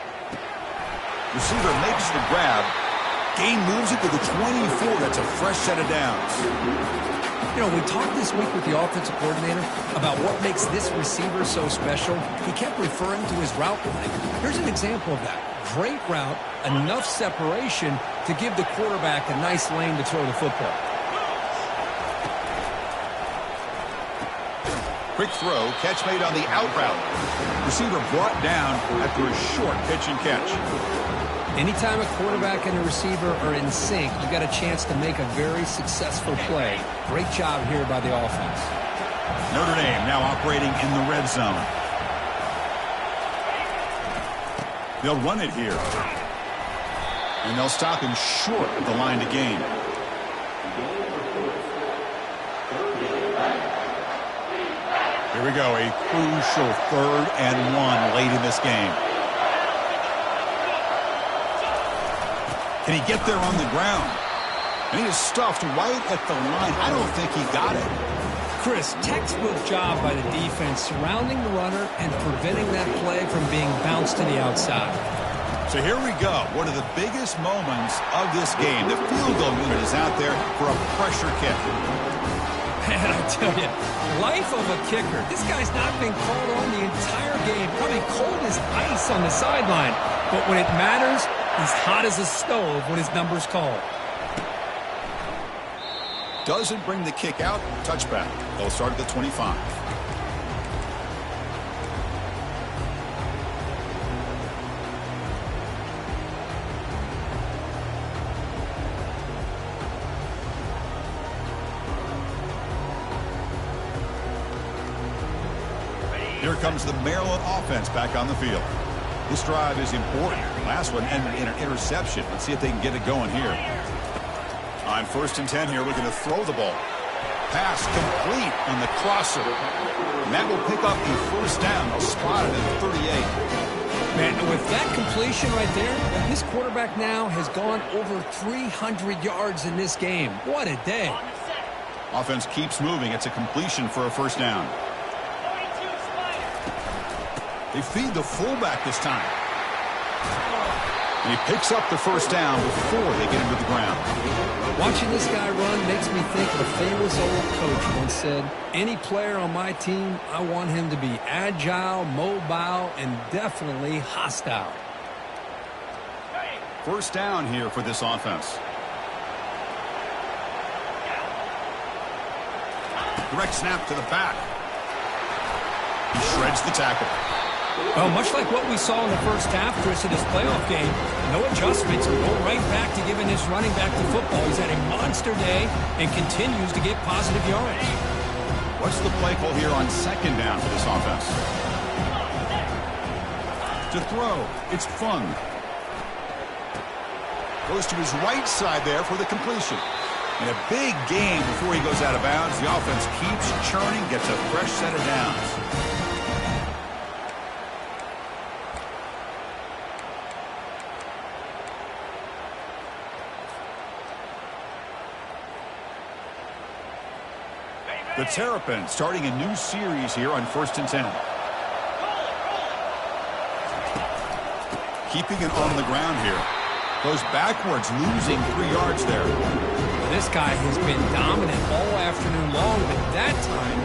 Receiver makes the grab. Gain moves it to the 24. That's a fresh set of downs. You know, we talked this week with the offensive coordinator about what makes this receiver so special. He kept referring to his route running. Here's an example of that. Great route, enough separation to give the quarterback a nice lane to throw the football. Quick throw, catch made on the out route. Receiver brought down after a short pitch and catch. Anytime a quarterback and a receiver are in sync, you got a chance to make a very successful play. Great job here by the offense. Notre Dame now operating in the red zone. They'll run it here. And they'll stop him short of the line to gain. Here we go, a crucial 3rd and 1 late in this game. Can he get there on the ground? And he is stuffed right at the line. I don't think he got it. Chris, textbook job by the defense surrounding the runner and preventing that play from being bounced to the outside. So here we go. One of the biggest moments of this game. The field goal unit is out there for a pressure kick. And I tell you, life of a kicker. This guy's not been called on the entire game. Probably cold as ice on the sideline. But when it matters, he's hot as a stove when his number's called. Doesn't bring the kick out. Touchback. They'll start at the 25. Here comes the Maryland offense back on the field. This drive is important. Last one ended in an interception. Let's see if they can get it going here. On 1st and 10 here, looking to throw the ball. Pass complete on the crosser. And that will pick up the first down. They'll spot it at 38. Man, with that completion right there, this quarterback now has gone over 300 yards in this game. What a day. Offense keeps moving. It's a completion for a first down. They feed the fullback this time. And he picks up the first down before they get him to the ground. Watching this guy run makes me think of a famous old coach once said, any player on my team, I want him to be agile, mobile, and definitely hostile. First down here for this offense. Direct snap to the back. He shreds the tackle. Well, much like what we saw in the first half, Chris, of this playoff game, no adjustments. Go right back to giving this running back the football. He's had a monster day and continues to get positive yards. What's the play call here on 2nd down for this offense? To throw. It's Fung. Goes to his right side there for the completion. And a big game before he goes out of bounds. The offense keeps churning, gets a fresh set of downs. The Terrapins starting a new series here on 1st and 10. Keeping it on the ground here. Goes backwards, losing 3 yards there. This guy has been dominant all afternoon long, but that time,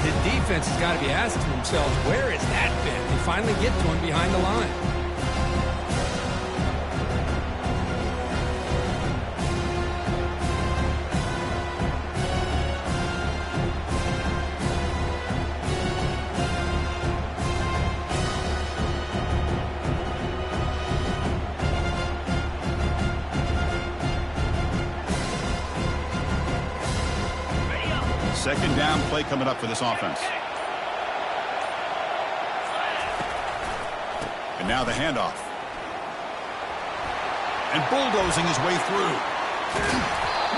the defense has got to be asking themselves, where has that been? They finally get to him behind the line. Second down play coming up for this offense. And now the handoff. And bulldozing his way through.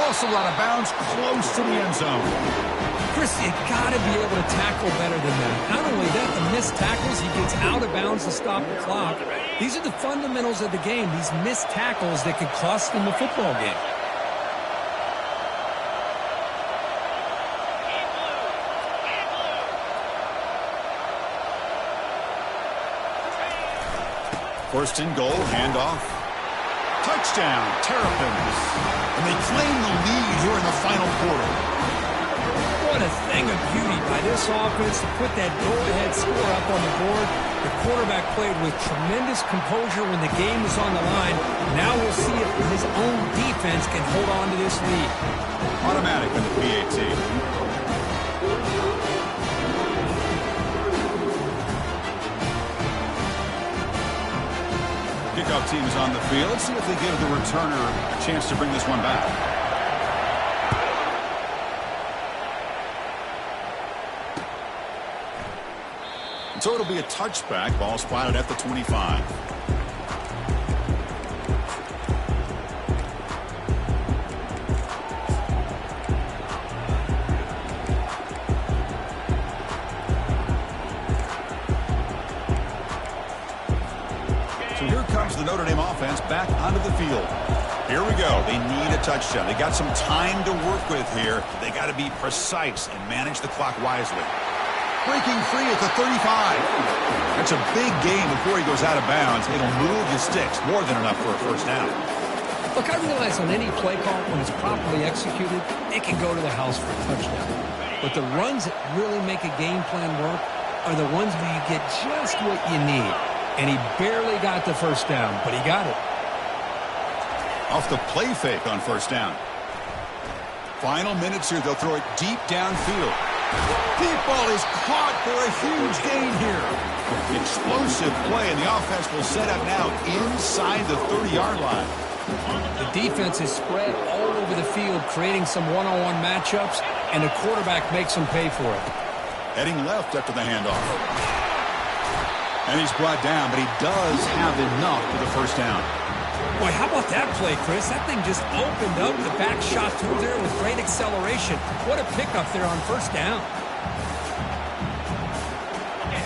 Also out of bounds, close to the end zone. Chris, you got to be able to tackle better than that. Not only that, the missed tackles, he gets out of bounds to stop the clock. These are the fundamentals of the game, these missed tackles that could cost them the football game. First and goal, handoff. Touchdown, Terrapins. And they claim the lead here in the final quarter. What a thing of beauty by this offense to put that go-ahead score up on the board. The quarterback played with tremendous composure when the game was on the line. Now we'll see if his own defense can hold on to this lead. Automatic in the PAT. Kickoff team is on the field. Let's see if they give the returner a chance to bring this one back. And so it'll be a touchback. Ball spotted at the 25. So here comes the Notre Dame offense back onto the field. Here we go. They need a touchdown. They got some time to work with here. They got to be precise and manage the clock wisely. Breaking free at the 35. That's a big game before he goes out of bounds. It'll move the sticks. More than enough for a first down. Look, I realize on any play call, when it's properly executed, it can go to the house for a touchdown. But the runs that really make a game plan work are the ones where you get just what you need. And he barely got the first down, but he got it. Off the play fake on first down. Final minutes here. They'll throw it deep downfield. Deep ball is caught for a huge gain here. Explosive play, and the offense will set up now inside the 30-yard line. The defense is spread all over the field, creating some one-on-one matchups, and the quarterback makes them pay for it. Heading left after the handoff. And he's brought down, but he does have enough for the first down. Boy, how about that play, Chris? That thing just opened up. The back shot through there with great acceleration. What a pickup there on first down.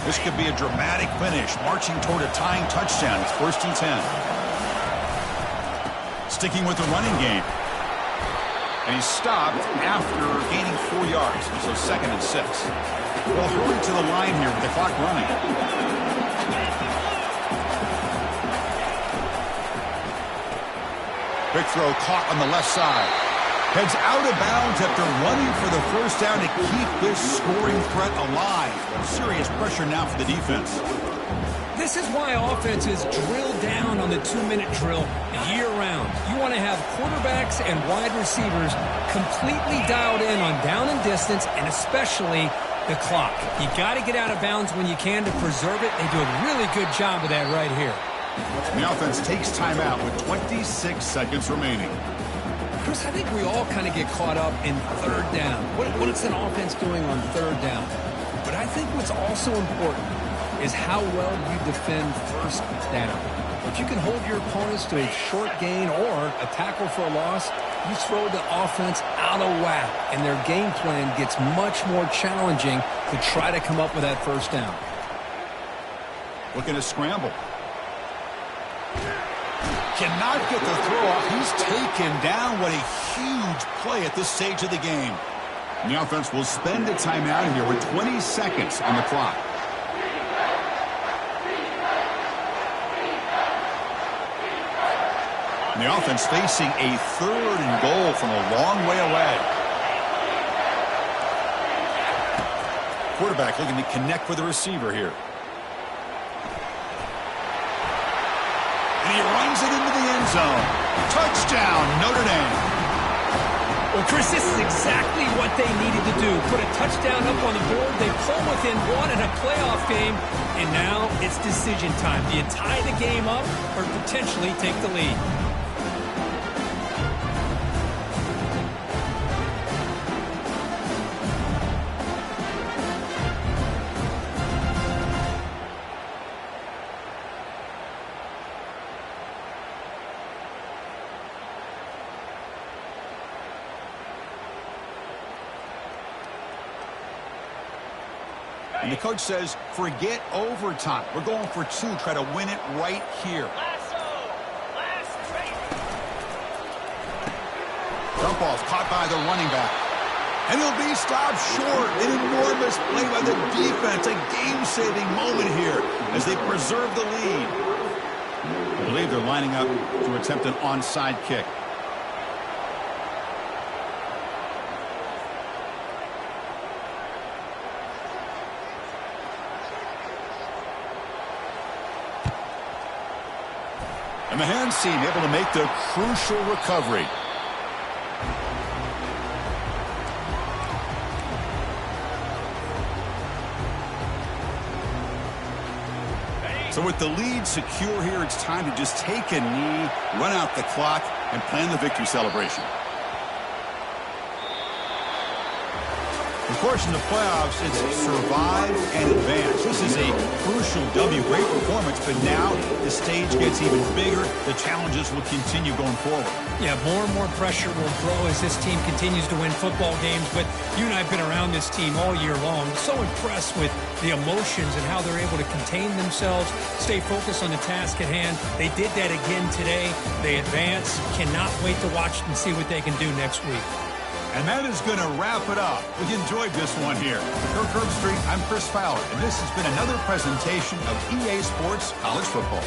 This could be a dramatic finish, marching toward a tying touchdown. It's 1st and 10. Sticking with the running game. And he's stopped after gaining 4 yards, so 2nd and 6. Well, hurry to the line here with the clock running. Quick throw caught on the left side. Heads out of bounds after running for the first down to keep this scoring threat alive. Serious pressure now for the defense. This is why offenses drill down on the 2-minute drill year-round. You want to have quarterbacks and wide receivers completely dialed in on down and distance, and especially the clock. You got to get out of bounds when you can to preserve it. They do a really good job of that right here. The offense takes timeout with 26 seconds remaining. Chris, I think we all kind of get caught up in third down. What is an offense doing on third down? But I think what's also important is how well you defend first down. If you can hold your opponents to a short gain or a tackle for a loss, you throw the offense out of whack, and their game plan gets much more challenging to try to come up with that first down. Looking to scramble. Cannot get the throw off. He's taken down. What a huge play at this stage of the game. And the offense will spend a timeout here with 20 seconds on the clock. And the offense facing a 3rd and goal from a long way away. Quarterback looking to connect with the receiver here. And he runs it into the end zone. Touchdown, Notre Dame. Well, Chris, this is exactly what they needed to do. Put a touchdown up on the board. They pull within 1 in a playoff game. And now it's decision time. Do you tie the game up or potentially take the lead? And the coach says, forget overtime. We're going for 2. Try to win it right here. Dump off caught by the running back. And he'll be stopped short. An enormous play by the defense. A game-saving moment here as they preserve the lead. I believe they're lining up to attempt an onside kick. And the hands team able to make the crucial recovery. So with the lead secure here, it's time to just take a knee, run out the clock, and plan the victory celebration. Of course, in the playoffs, it's survive and advance. This is a crucial W. Great performance, but now the stage gets even bigger. The challenges will continue going forward. Yeah, more and more pressure will grow as this team continues to win football games. But you and I have been around this team all year long. So impressed with the emotions and how they're able to contain themselves, stay focused on the task at hand. They did that again today. They advance. Cannot wait to watch and see what they can do next week. And that is going to wrap it up. We enjoyed this one here. For Curb Street, I'm Chris Fowler, and this has been another presentation of EA Sports College Football.